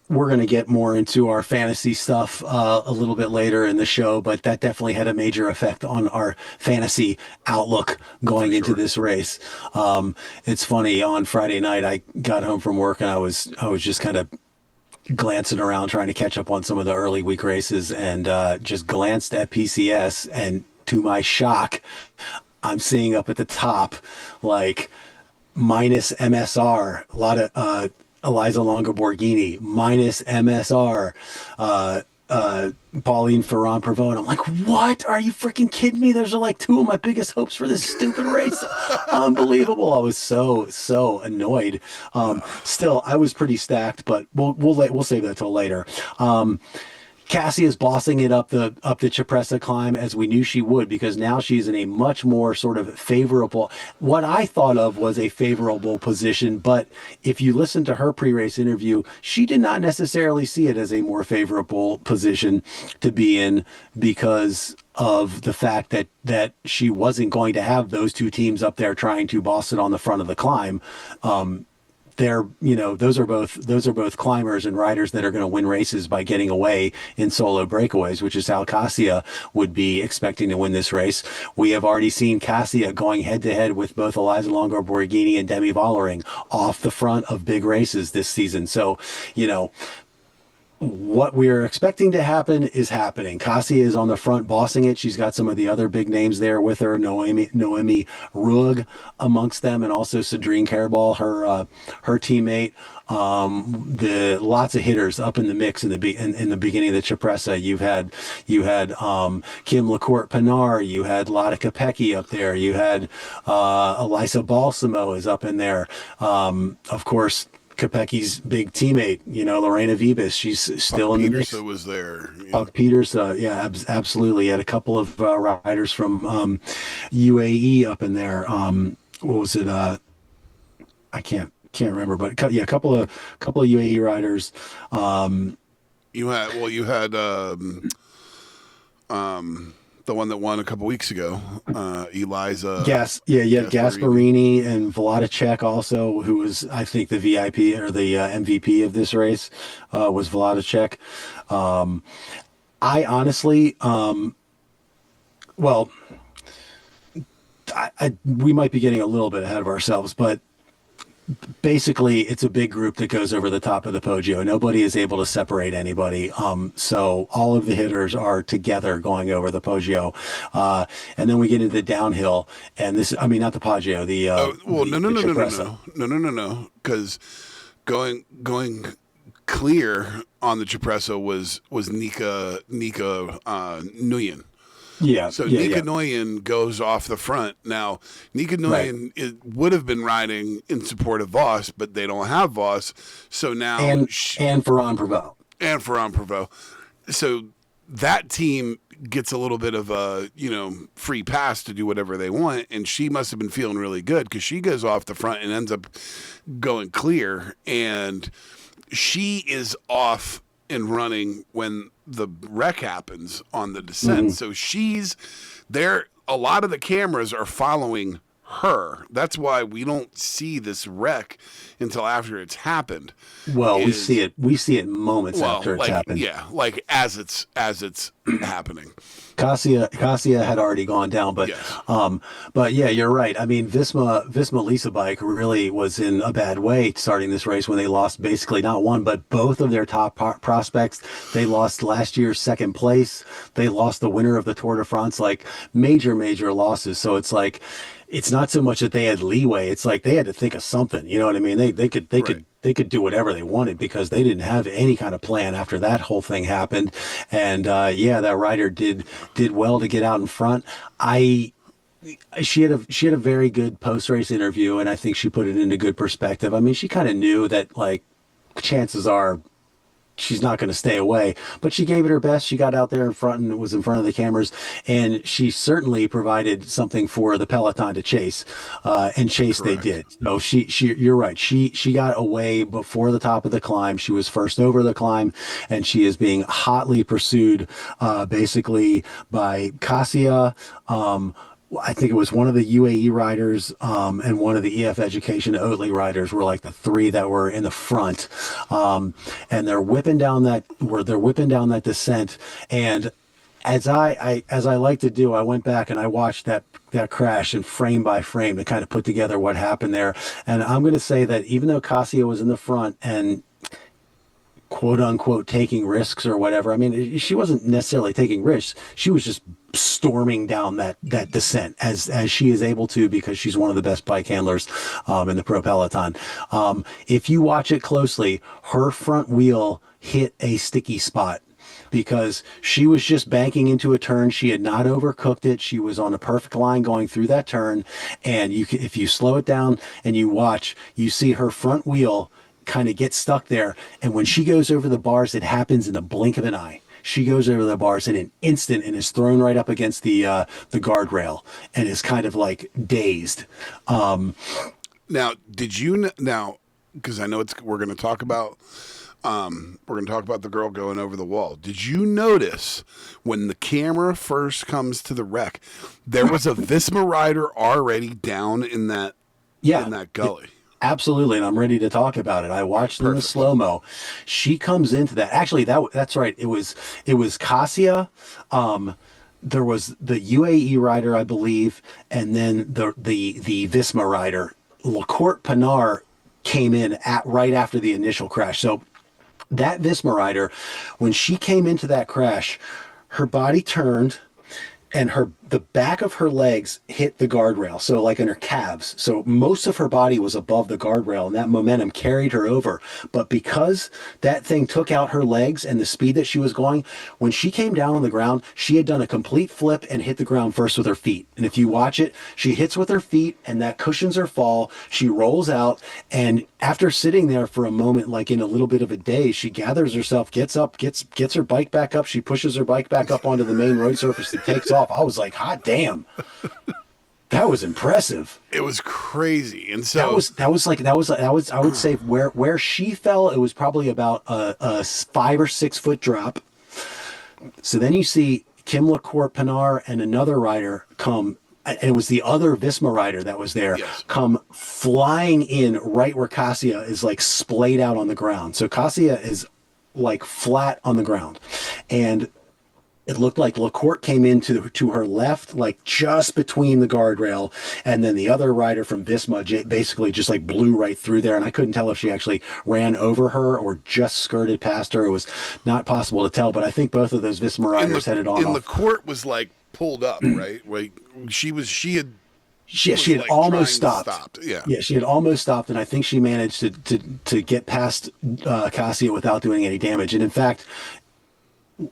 We're going to get more into our fantasy stuff a little bit later in the show, but that definitely had a major effect on our fantasy outlook going into this race. It's funny, on Friday night I got home from work and I was just kind of glancing around trying to catch up on some of the early week races, and just glanced at PCS, and to my shock, I'm seeing up at the top like minus MSR, a lot of Eliza Longo Borghini, minus MSR, Pauline Ferrand-Prévot, and I'm like, what? Are you freaking kidding me? Those are like two of my biggest hopes for this stupid race. Unbelievable. I was so annoyed. Still, I was pretty stacked, but we'll save that till later. Cassie is bossing it up the Cipressa climb, as we knew she would, because now she's in a much more sort of favorable, what I thought of was a favorable position. But if you listen to her pre-race interview, she did not necessarily see it as a more favorable position to be in, because of the fact that she wasn't going to have those two teams up there trying to boss it on the front of the climb. Those are both climbers and riders that are going to win races by getting away in solo breakaways, which is how Cassia would be expecting to win this race. We have already seen Cassia going head to head with both Eliza Longo Borghini and Demi Vollering off the front of big races this season. So, what we're expecting to happen is happening. Cassia is on the front bossing it. She's got some of the other big names there with her, Noemi Rugg amongst them, and also Cedrine Carball, her teammate. Lots of hitters up in the mix in the beginning of the Cipressa. You had Kim LaCourte Pinard, you had Lotte Kopecky up there, you had Elisa Balsamo is up in there. Of course, Kopecky's big teammate, Lorena Vibas, she's still in the mix. Petersa was there. Puck Peters, absolutely. Had a couple of riders from UAE up in there. What was it? I can't remember, but a couple of UAE riders. You had the one that won a couple weeks ago, Eliza. Gasparini and Vladicek also, who was, I think, the VIP or the MVP of this race, was Vladicek. I honestly, we might be getting a little bit ahead of ourselves, but basically it's a big group that goes over the top of the Poggio. Nobody is able to separate anybody. So all of the hitters are together going over the Poggio. And then we get into the downhill, and not the Poggio, no. Because going clear on the Cipressa was Nika Nguyen. Yeah. So Nika Nguyen goes off the front. Now, Nika Nguyen would have been riding in support of Voss, but they don't have Voss. So now and Ferrand-Prévot. So that team gets a little bit of a free pass to do whatever they want, and she must have been feeling really good because she goes off the front and ends up going clear, and she is off and running when the wreck happens on the descent. So she's there. A lot of the cameras are following her. That's why we don't see this wreck until after it's happened. Well, we see it moments after it's happened. Yeah, like as it's happening. Cassia had already gone down, but yeah, you're right. I mean, Visma Lisa Bike really was in a bad way starting this race when they lost basically not one but both of their top prospects. They lost last year's second place. They lost the winner of the Tour de France, like major losses. So it's like, it's not so much that they had leeway. It's like they had to think of something. You know what I mean? They could do whatever they wanted because they didn't have any kind of plan after that whole thing happened. And yeah, that rider did well to get out in front. She had a very good post race interview, and I think she put it into good perspective. I mean, she kind of knew that like chances are she's not going to stay away, but she gave it her best. She got out there in front and was in front of the cameras, and she certainly provided something for the peloton to chase, and chase. Correct. They did. So you're right. She got away before the top of the climb. She was first over the climb, and she is being hotly pursued, basically by Kasia. I think it was one of the UAE riders and one of the EF Education Oatly riders were like the three that were in the front, and they're whipping down that descent. And as I like to do, I went back and I watched that crash and frame by frame to kind of put together what happened there. And I'm going to say that even though Kasia was in the front and quote unquote taking risks or whatever, I mean, she wasn't necessarily taking risks. She was just storming down that descent as she is able to, because she's one of the best bike handlers in the pro peloton. If you watch it closely, her front wheel hit a sticky spot because she was just banking into a turn. She had not overcooked it. She was on a perfect line going through that turn. And if you slow it down and you watch, you see her front wheel kind of get stuck there. And when she goes over the bars, it happens in the blink of an eye. She goes over the bars in an instant and is thrown right up against the guardrail and is kind of like dazed. Now, because I know we're going to talk about the girl going over the wall. Did you notice when the camera first comes to the wreck, there was a Visma rider already down in that gully? Absolutely, and I'm ready to talk about it. I watched in the slow-mo. She comes into that. Actually, that's right. It was Kasia. There was the UAE rider, I believe, and then the Visma rider. Lacourt Pinard came in right after the initial crash. So that Visma rider, when she came into that crash, her body turned and the back of her legs hit the guardrail, so like in her calves. So most of her body was above the guardrail, and that momentum carried her over. But because that thing took out her legs and the speed that she was going, when she came down on the ground, she had done a complete flip and hit the ground first with her feet. And if you watch it, she hits with her feet, and that cushions her fall. She rolls out, and after sitting there for a moment, like in a little bit of a daze, she gathers herself, gets up, gets her bike back up. She pushes her bike back up onto the main road surface and takes off. I was like, hot damn. That was impressive. It was crazy. And so that was I would say where she fell, it was probably about a 5 or 6 foot drop. So then you see Kim Lacourt Pinard and another rider come, and it was the other Visma rider that was there, yes, come flying in right where Kasia is like splayed out on the ground. So Kasia is like flat on the ground, and it looked like Lacourt came into to her left, like just between the guardrail, and then the other rider from Visma basically just like blew right through there, and I couldn't tell if she actually ran over her or just skirted past her. It was not possible to tell, but I think both of those Visma riders headed on. And Lacourt was like pulled up, right? Like she had like almost stopped. Yeah, she had almost stopped, and I think she managed to get past Kasia without doing any damage. And in fact,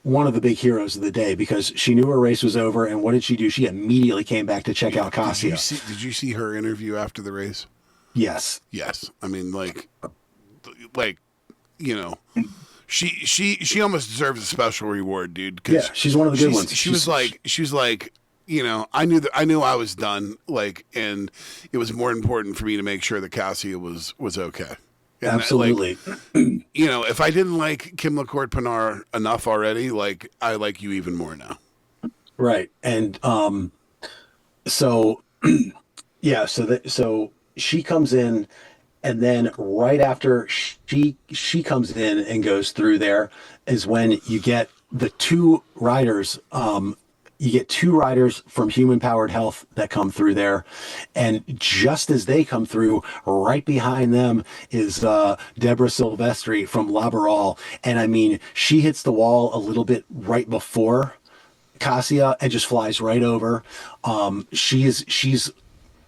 one of the big heroes of the day, because she knew her race was over, and what did she do? She immediately came back to check out Kasia. Did you see her interview after the race? Yes. I mean, like you know, she almost deserves a special reward, dude. Yeah, she's one of the good ones. She was like, you know, I knew I was done, like, and it was more important for me to make sure that Kasia was okay. And absolutely. You know, if I didn't like Kim Lacourt Pinard enough already, like, I like you even more now. Right. And so yeah, so she comes in, and then right after she comes in and goes through there is when you get the two riders. You get two riders from Human Powered Health that come through there. And just as they come through, right behind them is Deborah Silvestri from Laboral. And I mean, she hits the wall a little bit right before Kasia and just flies right over. She's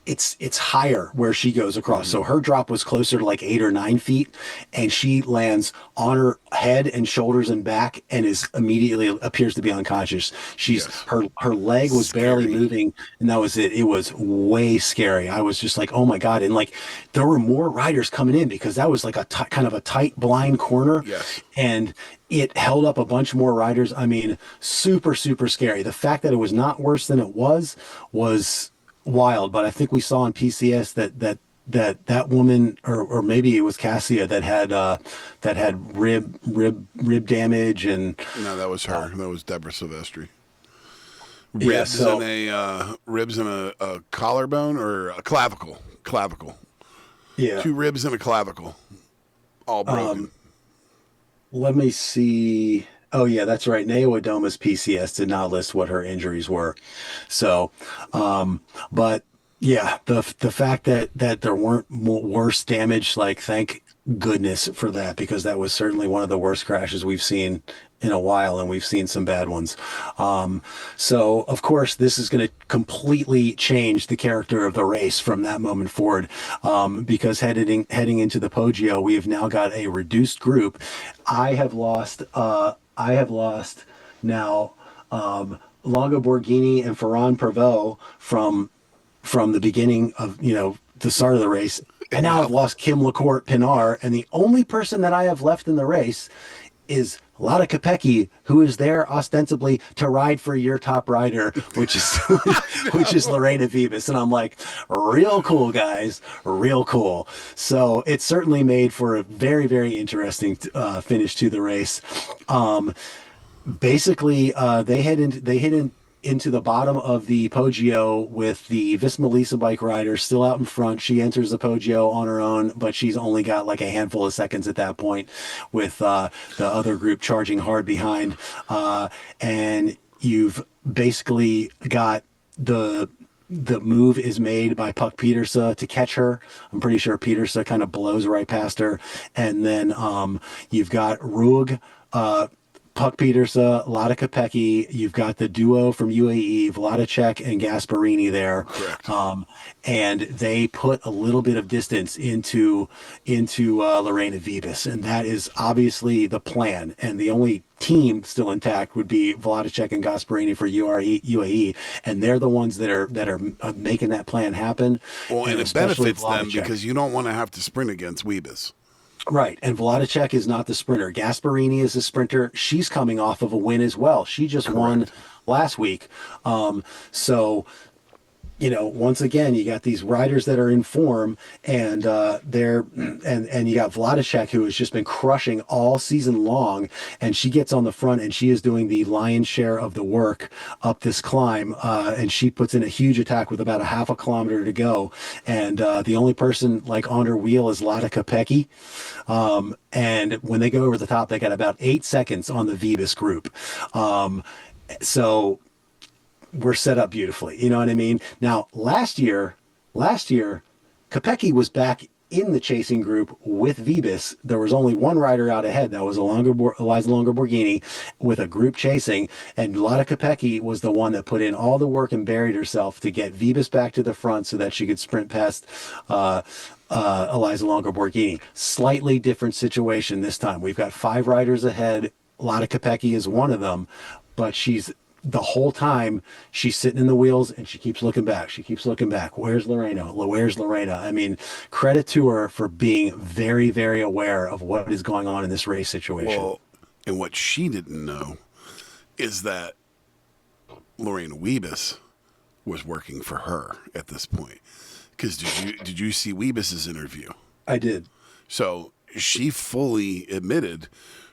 it's higher where she goes across. So her drop was closer to like 8 or 9 feet, and she lands on her head and shoulders and back, and is immediately appears to be unconscious. Her leg was barely moving, and that was it. It was way scary. I was just like, oh my God. And like, there were more riders coming in because that was like kind of a tight blind corner. Yes. And it held up a bunch more riders. I mean, super, super scary. The fact that it was not worse than it was wild. But I think we saw on PCS that woman, or maybe it was Cassia, that had rib damage. And no, that was her. That was Deborah Silvestri. Ribs in a collarbone or a clavicle. Yeah. 2 ribs and a clavicle, all broken. Let me see. Oh yeah, that's right. Neo Adoma's PCS did not list what her injuries were. So, but yeah, the fact that there weren't worse damage, like, thank goodness for that, because that was certainly one of the worst crashes we've seen in a while, and we've seen some bad ones. So of course this is going to completely change the character of the race from that moment forward, because heading into the Poggio, we have now got a reduced group. I have lost now Longo Borghini and Ferran Prevot from the beginning of, the start of the race. And now I've lost Kim LaCourte Pinard, and the only person that I have left in the race is Lada Kopecky, who is there ostensibly to ride for your top rider, which is Lorena Vibas. And I'm like, real cool, guys, real cool. So it certainly made for a very, very interesting finish to the race. Basically, they hit into the bottom of the Poggio with the Visma Lisa bike rider still out in front. She enters the Poggio on her own, but she's only got like a handful of seconds at that point, with the other group charging hard behind. And you've basically got the move is made by Puck Pieterse to catch her. I'm pretty sure Pieterse kind of blows right past her. And then you've got Rug, Puck Pieterse, Lada Kopecky. You've got the duo from UAE, Vladicek and Gasparini there. Correct. And they put a little bit of distance into Lorena Vibas, and that is obviously the plan. And the only team still intact would be Vladicek and Gasparini for UAE, and they're the ones that are making that plan happen. Well, and it benefits them because you don't want to have to sprint against Vibas. Right, and Vladicek is not the sprinter. Gasparini is a sprinter. She's coming off of a win as well. She just won last week. So, once again, you got these riders that are in form, and you got Vladicek, who has just been crushing all season long, and she gets on the front, and she is doing the lion's share of the work up this climb, and she puts in a huge attack with about a half a kilometer to go, and the only person like on her wheel is Lada Kopecky, and when they go over the top, they got about 8 seconds on the Vibas group, so we're set up beautifully. You know what I mean? Now, last year, Kopecky was back in the chasing group with Vibas. There was only one rider out ahead. That was Eliza Longo Borghini with a group chasing. And Lada Kopecky was the one that put in all the work and buried herself to get Vibas back to the front so that she could sprint past Eliza Longo Borghini. Slightly different situation this time. We've got 5 riders ahead. Lada Kopecky is one of them, but the whole time she's sitting in the wheels and she keeps looking back. Where's Lorena? I mean, credit to her for being very, very aware of what is going on in this race situation. Well, and what she didn't know is that Lorena Wiebes was working for her at this point. Because did you see Wiebes's interview? I did. So she fully admitted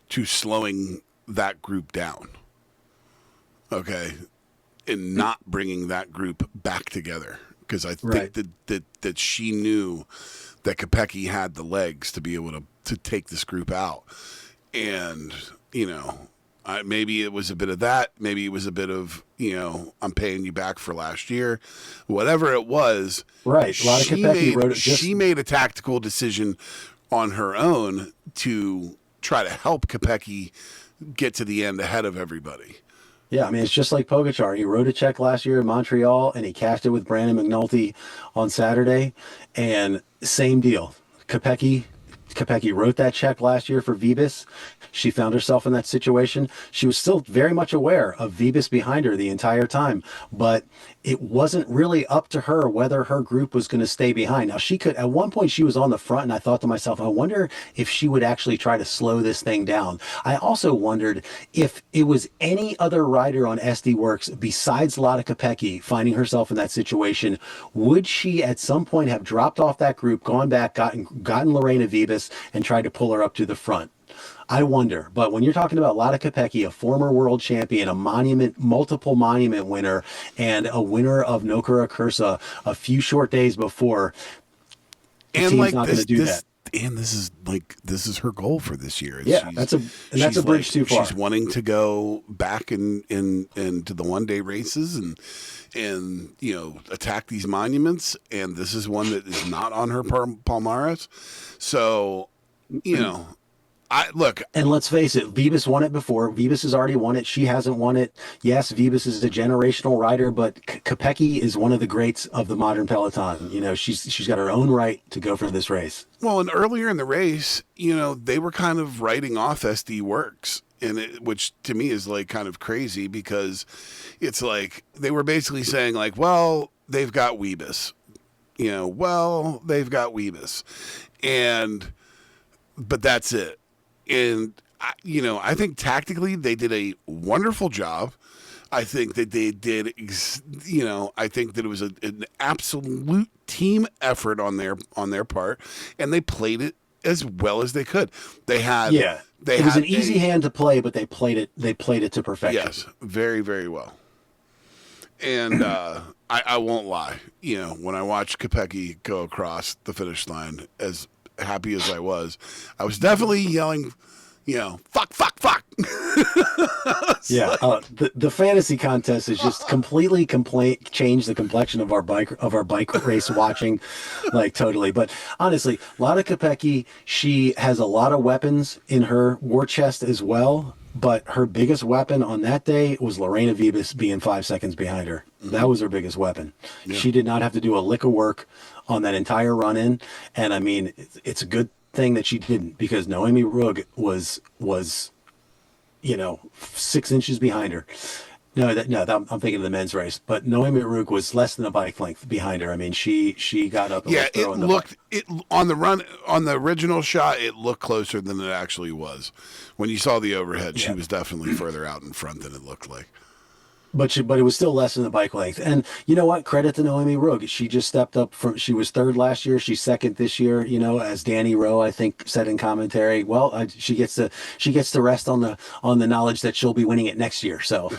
to slowing that group down. Okay, and not bringing that group back together, because I think that she knew that Kopecky had the legs to be able to take this group out, and maybe it was a bit of that, maybe it was a bit of I'm paying you back for last year, whatever it was. Right, a lot of Kopecky wrote it. She made a tactical decision on her own to try to help Kopecky get to the end ahead of everybody. Yeah, I mean, it's just like Pogačar. He wrote a check last year in Montreal, and he cashed it with Brandon McNulty on Saturday. And same deal. Kopecky wrote that check last year for Vibis. She found herself in that situation. She was still very much aware of Vibis behind her the entire time, but it wasn't really up to her whether her group was going to stay behind. Now, she could, at one point, she was on the front, and I thought to myself, I wonder if she would actually try to slow this thing down. I also wondered if it was any other rider on SD Works besides Lotte Kopecky finding herself in that situation, would she at some point have dropped off that group, gone back, gotten Lorena Vibis, and tried to pull her up to the front? I wonder. But when you're talking about Lotte Kopecky, a former world champion, multiple monument winner, and a winner of Nokere Koerse a few short days before, the and team's like not going to do that. And this is her goal for this year. Yeah, that's a bridge too far. She's wanting to go back into the one-day races and attack these monuments, and this is one that is not on her palmares. So, and let's face it, Vibis won it before. Vibis has already won it. She hasn't won it. Yes, Vibis is a generational rider, but Kopecky is one of the greats of the modern peloton. She's got her own right to go for this race. Well, and earlier in the race, they were kind of writing off SD Works, which to me is like kind of crazy, because it's like they were basically saying like, well, they've got Weebus, but that's it. And I think tactically they did a wonderful job. I think that they did, I think that it was an absolute team effort on their part, and they played it as well as they could. It was an easy hand to play, but they played it to perfection. Yes, very, very well. And I won't lie, when I watched Kopecky go across the finish line, as happy as I was definitely yelling, fuck. Yeah, the fantasy contest has just completely changed the complexion of our bike race watching, like totally. But honestly, Lotte Kopecky, she has a lot of weapons in her war chest as well. But her biggest weapon on that day was Lorena Vibis being 5 seconds behind her. Mm-hmm. That was her biggest weapon. Yeah. She did not have to do a lick of work on that entire run-in. And I mean, it's a good thing that she didn't, because Noemi Rugg was 6 inches behind her. I'm thinking of the men's race, but Noemi Rugg was less than a bike length behind her. I mean, she got up. And on the original shot, it looked closer than it actually was. When you saw the overhead, she was definitely further out in front than it looked like. But it was still less than the bike length. And you know what? Credit to Noemi Rugg. She just stepped up she was third last year. She's second this year, as Danny Rowe, I think, said in commentary. Well, she gets to rest on the knowledge that she'll be winning it next year. So,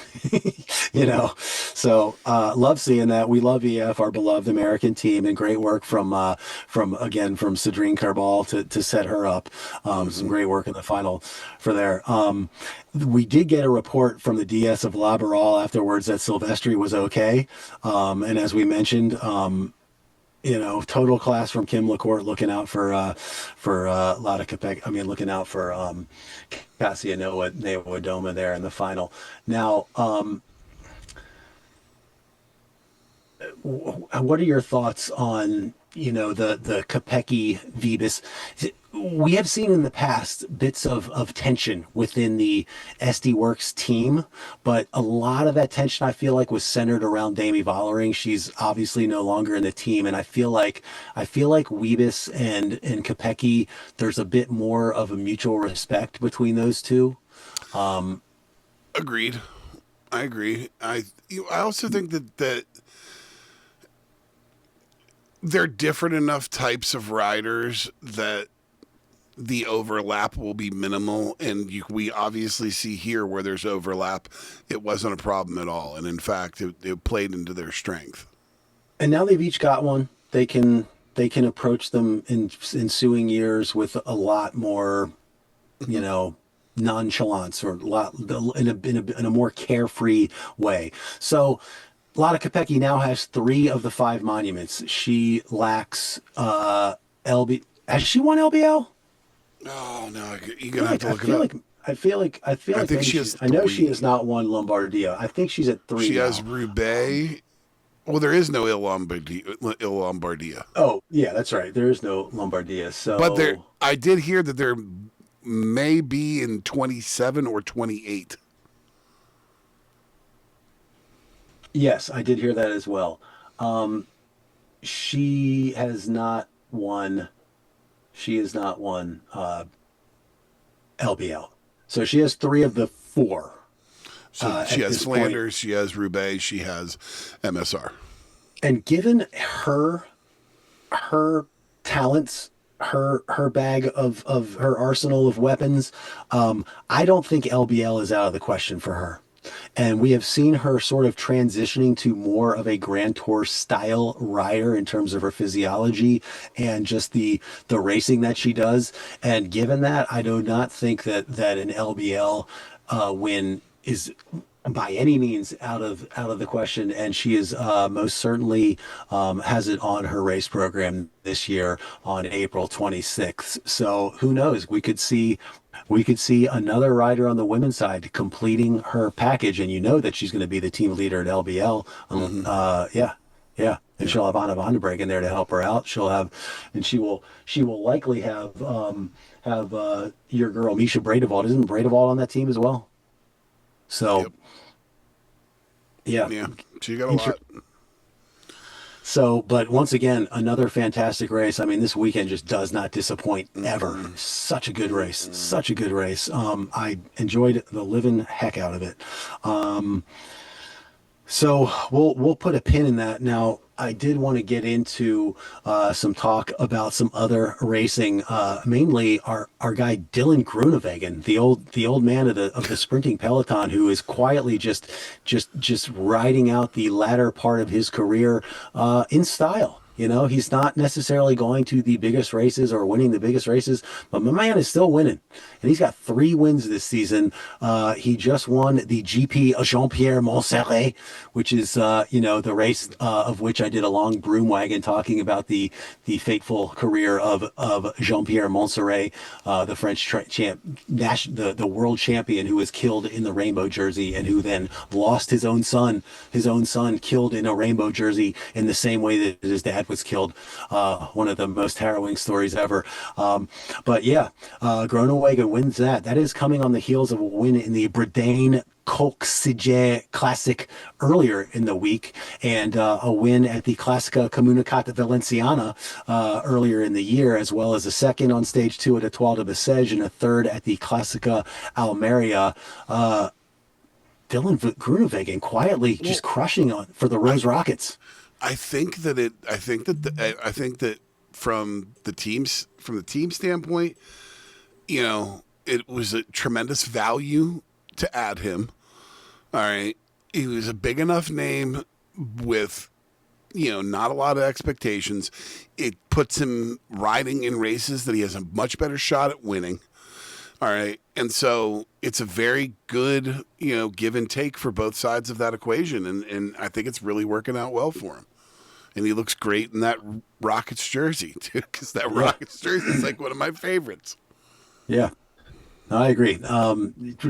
love seeing that. We love EF, our beloved American team, and great work from Cedrine Carball to set her up. Some great work in the final for there. We did get a report from the DS of Laboral afterwards that Silvestri was okay. And as we mentioned, total class from Kim LaCourte, looking out for Lotte Kopecky. I mean, looking out for Cassia Doma there in the final. Now, what are your thoughts on the Kopecky Vibis? We have seen in the past bits of tension within the SD Works team, but a lot of that tension I feel like was centered around Demi Vollering. She's obviously no longer in the team, and I feel like Weebus and Kopecky, there's a bit more of a mutual respect between those two. Agreed. I agree. I also think that they're different enough types of riders that the overlap will be minimal, and we obviously see here where there's overlap, it wasn't a problem at all, and in fact, it played into their strength. And now they've each got one. They can approach them in ensuing years with a lot more, nonchalance, or in a more carefree way. So, Lotte Kopecky now has 3 of the 5 monuments. She lacks LB. Has she won LBL? Oh no, you're gonna have to look it up. I think think maybe she has I know she 3. has not won Lombardia. I think she's at 3 She now. has Roubaix. Well, there is no Il Lombardia. Oh, yeah, that's right. There is no Lombardia. But So I did hear that there may be in 27 or 28. yes, I did hear that as well. She has not won. She has not won LBL. So she has 3 of the 4 So she at has this point. Flanders, she has Roubaix, she has MSR. And given her talents, her bag of her arsenal of weapons, I don't think LBL is out of the question for her. And we have seen her sort of transitioning to more of a Grand Tour style rider in terms of her physiology and just the racing that she does. And given that, I do not think that an LBL win is by any means out of the question, and she is most certainly has it on her race program this year on April 26th. So who knows? We could see another rider on the women's side completing her package, and you know that she's going to be the team leader at LBL. Yeah. And she'll have Anna Vandenberg in there to help her out. She will likely have your girl Misha Bredevald. Isn't Bredevald on that team as well? So. Yep. Yeah, she got a lot. So, but once again, another fantastic race. I mean, this weekend just does not disappoint ever. Such a good race. Such a good race. I enjoyed the living heck out of it. So we'll put a pin in that. Now, I did want to get into some talk about some other racing, mainly our guy Dylan Groenewegen, the old man of the sprinting peloton, who is quietly just riding out the latter part of his career in style. You know, he's not necessarily going to the biggest races or winning the biggest races, but my man is still winning. And he's got 3 wins this season. He just won the GP Jean-Pierre Monsere, which is, the race of which I did a long Broom Wagon talking about the fateful career of Jean-Pierre Monsere, the French the world champion who was killed in the rainbow jersey and who then lost his own son killed in a rainbow jersey in the same way that his dad was killed. One of the most harrowing stories ever. But yeah, Groenewegen wins that. That is coming on the heels of a win in the Bretagne Koerse Classic earlier in the week, and a win at the Classica Comunitat Valenciana earlier in the year, as well as a second on stage 2 at Étoile de Bessèges and a third at the Classica Almeria. Dylan Groenewegen quietly just crushing for the Rose Rockets. I think that from the team standpoint, it was a tremendous value to add him. All right. He was a big enough name with, not a lot of expectations. It puts him riding in races that he has a much better shot at winning. All right. And so it's a very good, give and take for both sides of that equation. And I think it's really working out well for him. And he looks great in that Rockets jersey, too, because that Rockets jersey is like one of my favorites. Yeah, I agree.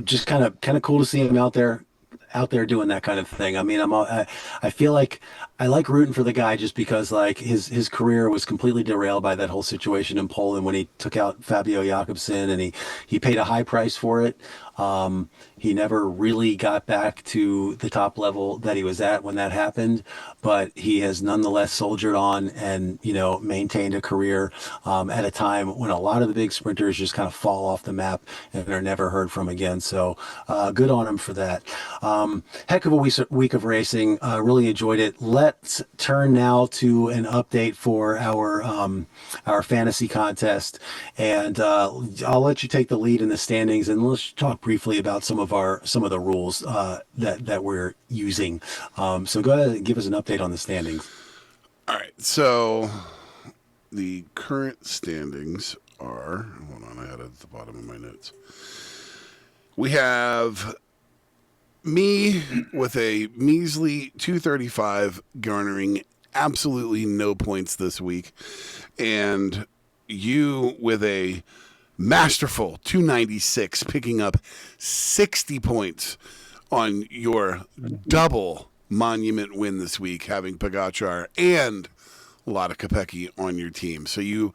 Just kind of cool to see him out there doing that kind of thing. I mean, I feel like I like rooting for the guy just because like his career was completely derailed by that whole situation in Poland when he took out Fabio Jakobsen, and he paid a high price for it. He never really got back to the top level that he was at when that happened, but he has nonetheless soldiered on and, maintained a career at a time when a lot of the big sprinters just kind of fall off the map and are never heard from again. So good on him for that. Heck of a week of racing. Really enjoyed it. Let's turn now to an update for our fantasy contest. And I'll let you take the lead in the standings, and let's talk briefly about some of the rules that we're using. So go ahead and give us an update on the standings. All right. So the current standings are, hold on, I had it at the bottom of my notes. We have me with a measly 235, garnering absolutely no points this week, and you with a masterful 296, picking up 60 points on your double monument win this week, having Pogačar and Lada Kopecky on your team. So you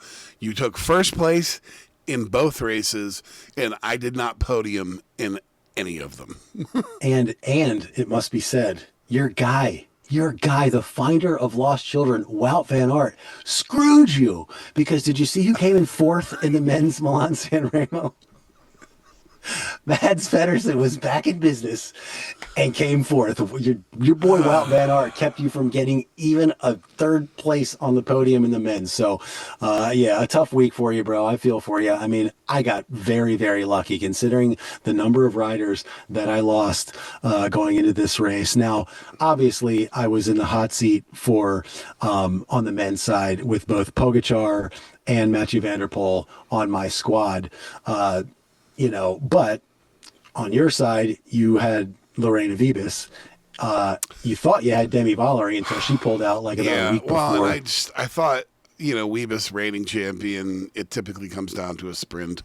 took first place in both races, and I did not podium in any of them. and it must be said, your guy, the finder of lost children, Wout van Aert, screwed you, because did you see who came in fourth in the men's Milan Sanremo? Mads Pedersen was back in business and came fourth. Your boy Wout van Aert kept you from getting even a third place on the podium in the men's. So, a tough week for you, bro. I feel for you. I mean, I got very, very lucky considering the number of riders that I lost going into this race. Now, obviously, I was in the hot seat for on the men's side with both Pogačar and Mathieu van der Poel on my squad. But on your side, you had Lorena Vibas. You thought you had Demi Valerie until she pulled out like about a week before. Well, and I thought, Vibas reigning champion, it typically comes down to a sprint.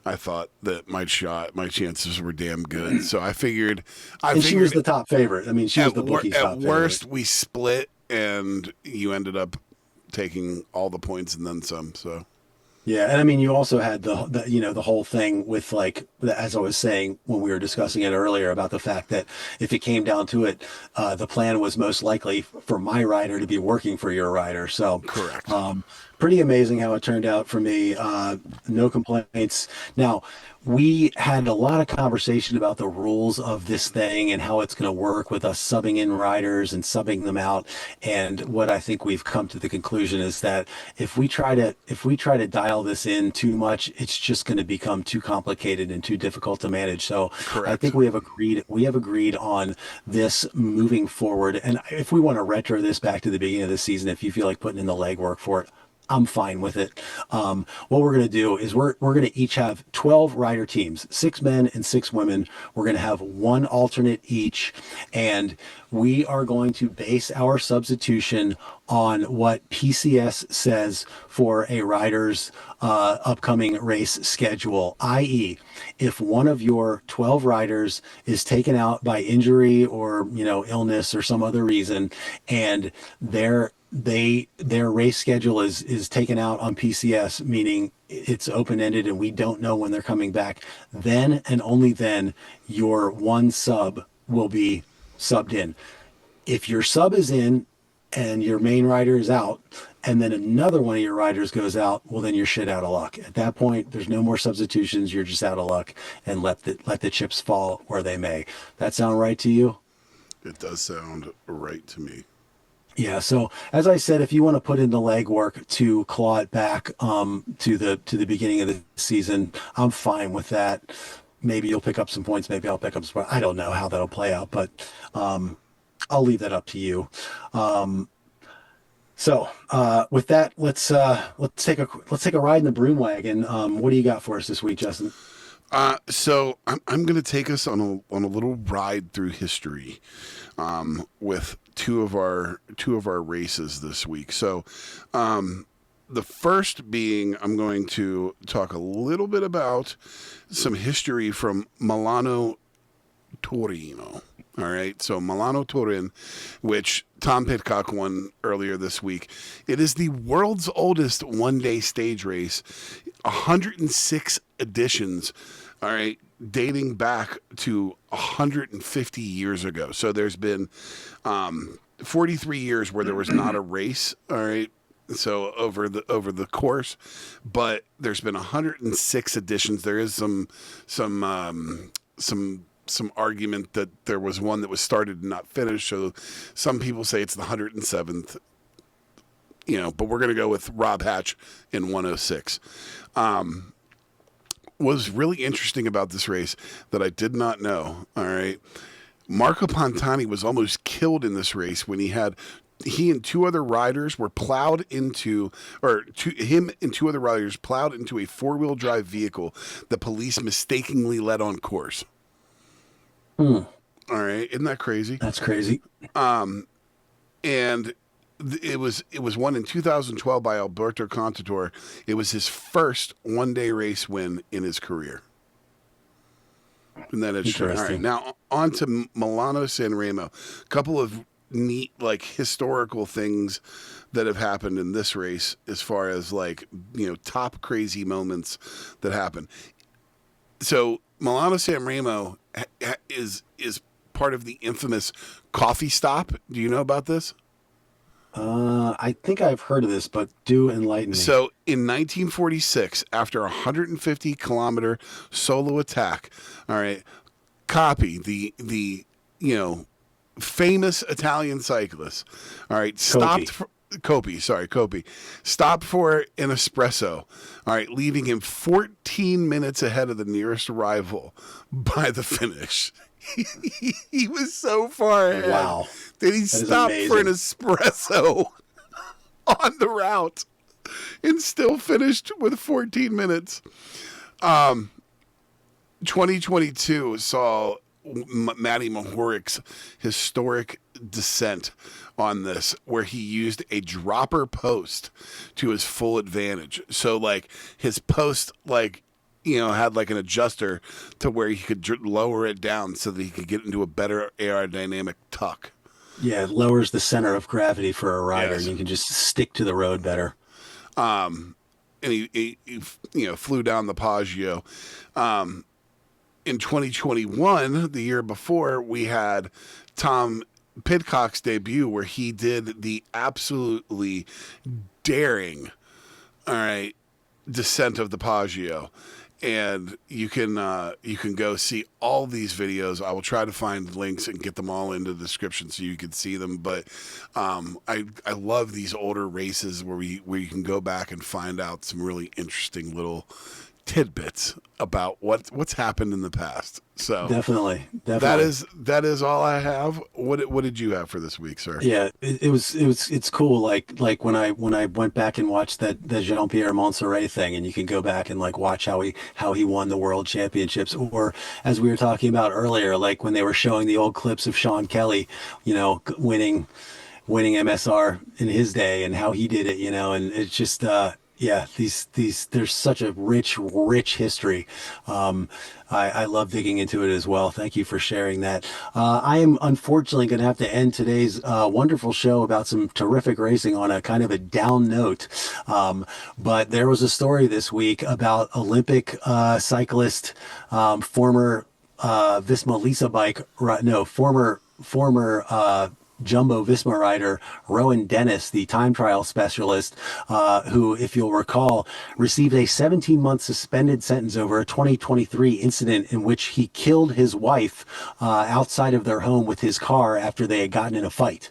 I thought that my chances were damn good. So I figured. She was the top favorite. I mean, she was the bookie's top favorite. At worst, we split, and you ended up taking all the points and then some. So. Yeah, and I mean, you also had the whole thing with, like, as I was saying when we were discussing it earlier, about the fact that if it came down to it, the plan was most likely for my rider to be working for your rider. So correct. Pretty amazing how it turned out for me. No complaints. Now, we had a lot of conversation about the rules of this thing and how it's going to work with us subbing in riders and subbing them out. And what I think we've come to the conclusion is that if we try to dial this in too much, it's just going to become too complicated and too difficult to manage. So correct. I think we have agreed on this moving forward. And if we want to retro this back to the beginning of the season, if you feel like putting in the legwork for it, I'm fine with it. What we're going to do is we're going to each have 12 rider teams, 6 men and 6 women. We're going to have one alternate each, and we are going to base our substitution on what PCS says for a rider's upcoming race schedule, i.e., if one of your 12 riders is taken out by injury or illness or some other reason, and their race schedule is taken out on PCS, meaning it's open-ended and we don't know when they're coming back, then and only then your one sub will be subbed in. If your sub is in and your main rider is out, and then another one of your riders goes out, well, then you're shit out of luck. At that point, there's no more substitutions. You're just out of luck, and let the chips fall where they may. That sound right to you? It does sound right to me. Yeah, so as I said, if you want to put in the legwork to claw it back to the beginning of the season, I'm fine with that. Maybe you'll pick up some points, maybe I'll pick up some points. I don't know how that'll play out, but I'll leave that up to you. So with that, let's take a ride in the Broom Wagon. What do you got for us this week, Justin? So I'm going to take us on a little ride through history with two of our races this week. So the first being, I'm going to talk a little bit about some history from Milano-Turin. All right, so Milano-Turin, which Tom Pidcock won earlier this week. It is the world's oldest one-day stage race, 106 editions, all right, dating back to 150 years ago. So there's been 43 years where there was not a race, all right, so over the course, but there's been 106 editions. There is some argument that there was one that was started and not finished. So some people say it's the 107th, but we're going to go with Rob Hatch in 106. Was really interesting about this race that I did not know. All right. Marco Pantani was almost killed in this race when he and two other riders were plowed into, him and two other riders plowed into a 4-wheel drive vehicle the police mistakenly led on course. All right. Isn't that crazy? That's crazy. And it was won in 2012 by Alberto Contador. It was his first one-day race win in his career. And then it's all right. Now on to Milano Sanremo. A couple of neat, like, historical things that have happened in this race, as far as, like, you know, top crazy moments that happen. So Milano Sanremo is part of the infamous coffee stop. Do you know about this? I think I've heard of this, but do enlighten me. So in 1946, after a 150-kilometer solo attack, all right, Coppi, the you know, famous Italian cyclist, all right, stopped for Coppi, stopped for an espresso, all right, leaving him 14 minutes ahead of the nearest rival by the finish. He was so far ahead. Wow. That he stopped for an espresso on the route and still finished with 14 minutes. 2022 saw Matty Mohoric's historic descent on this, where he used a dropper post to his full advantage. So, like, his post, like, you know, had like an adjuster to where he could lower it down so that he could get into a better aerodynamic tuck. Yeah, it lowers the center of gravity for a rider, and you can just stick to the road better. And he you know, flew down the Poggio. In 2021, the year before, we had Tom Pidcock's debut, where he did the absolutely daring, all right, descent of the Poggio. And you can go see all these videos. I will try to find links and get them all into the description so you can see them. But I love these older races where you can go back and find out some really interesting little tidbits about what's happened in the past. So definitely. That is all I have. What did you have for this week, sir? Yeah, it's cool. Like when I went back and watched the Jean-Pierre Monsere thing, and you can go back and like watch how he won the world championships, or as we were talking about earlier, like when they were showing the old clips of Sean Kelly, you know, winning MSR in his day and how he did it, you know, and it's just yeah, these there's such a rich history. I love digging into it as well. Thank you for sharing that. I am unfortunately going to have to end today's wonderful show about some terrific racing on a kind of a down note. But there was a story this week about Olympic cyclist, former former Jumbo Visma rider Rowan Dennis, the time trial specialist, who, if you'll recall, received a 17-month suspended sentence over a 2023 incident in which he killed his wife outside of their home with his car after they had gotten in a fight.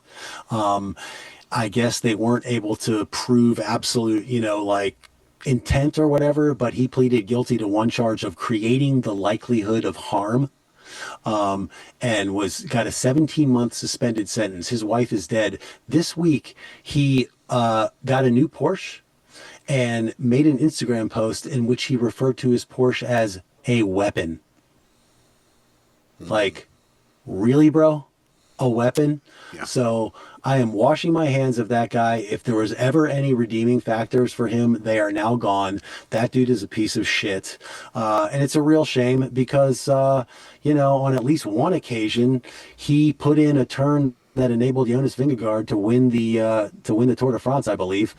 I guess they weren't able to prove absolute, you know, like intent or whatever, but he pleaded guilty to one charge of creating the likelihood of harm. And got a 17-month suspended sentence. His wife is dead. This week, he got a new Porsche and made an Instagram post in which he referred to his Porsche as a weapon. Like, really, bro? A weapon? Yeah. So I am washing my hands of that guy. If there was ever any redeeming factors for him, they are now gone. That dude is a piece of shit. And it's a real shame because, you know, on at least one occasion, he put in a turn that enabled Jonas Vingegaard to win the Tour de France, I believe.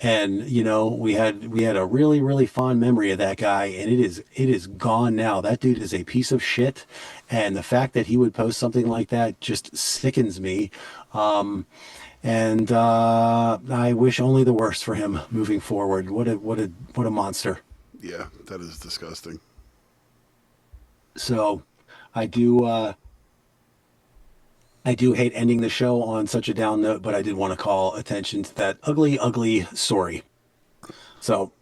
And, you know, we had a really, really fond memory of that guy, and it is gone now. That dude is a piece of shit. And the fact that he would post something like that just sickens me. And I wish only the worst for him moving forward. What a monster. Yeah, that is disgusting. So I do hate ending the show on such a down note, but I did want to call attention to that ugly story. So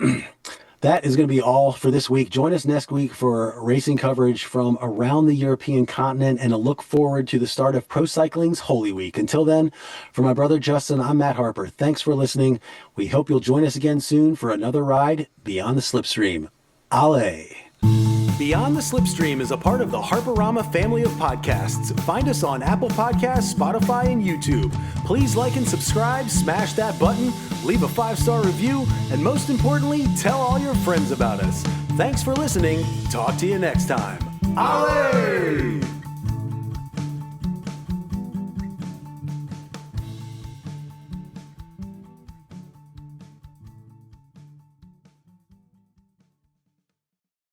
that is going to be all for this week. Join us next week for racing coverage from around the European continent and a look forward to the start of Pro Cycling's Holy Week. Until then, for my brother Justin, I'm Matt Harper. Thanks for listening. We hope you'll join us again soon for another ride beyond the slipstream. Allez! Beyond the Slipstream is a part of the Harperama family of podcasts. Find us on Apple Podcasts, Spotify, and YouTube. Please like and subscribe, smash that button, leave a 5-star review, and most importantly, tell all your friends about us. Thanks for listening. Talk to you next time. Ale!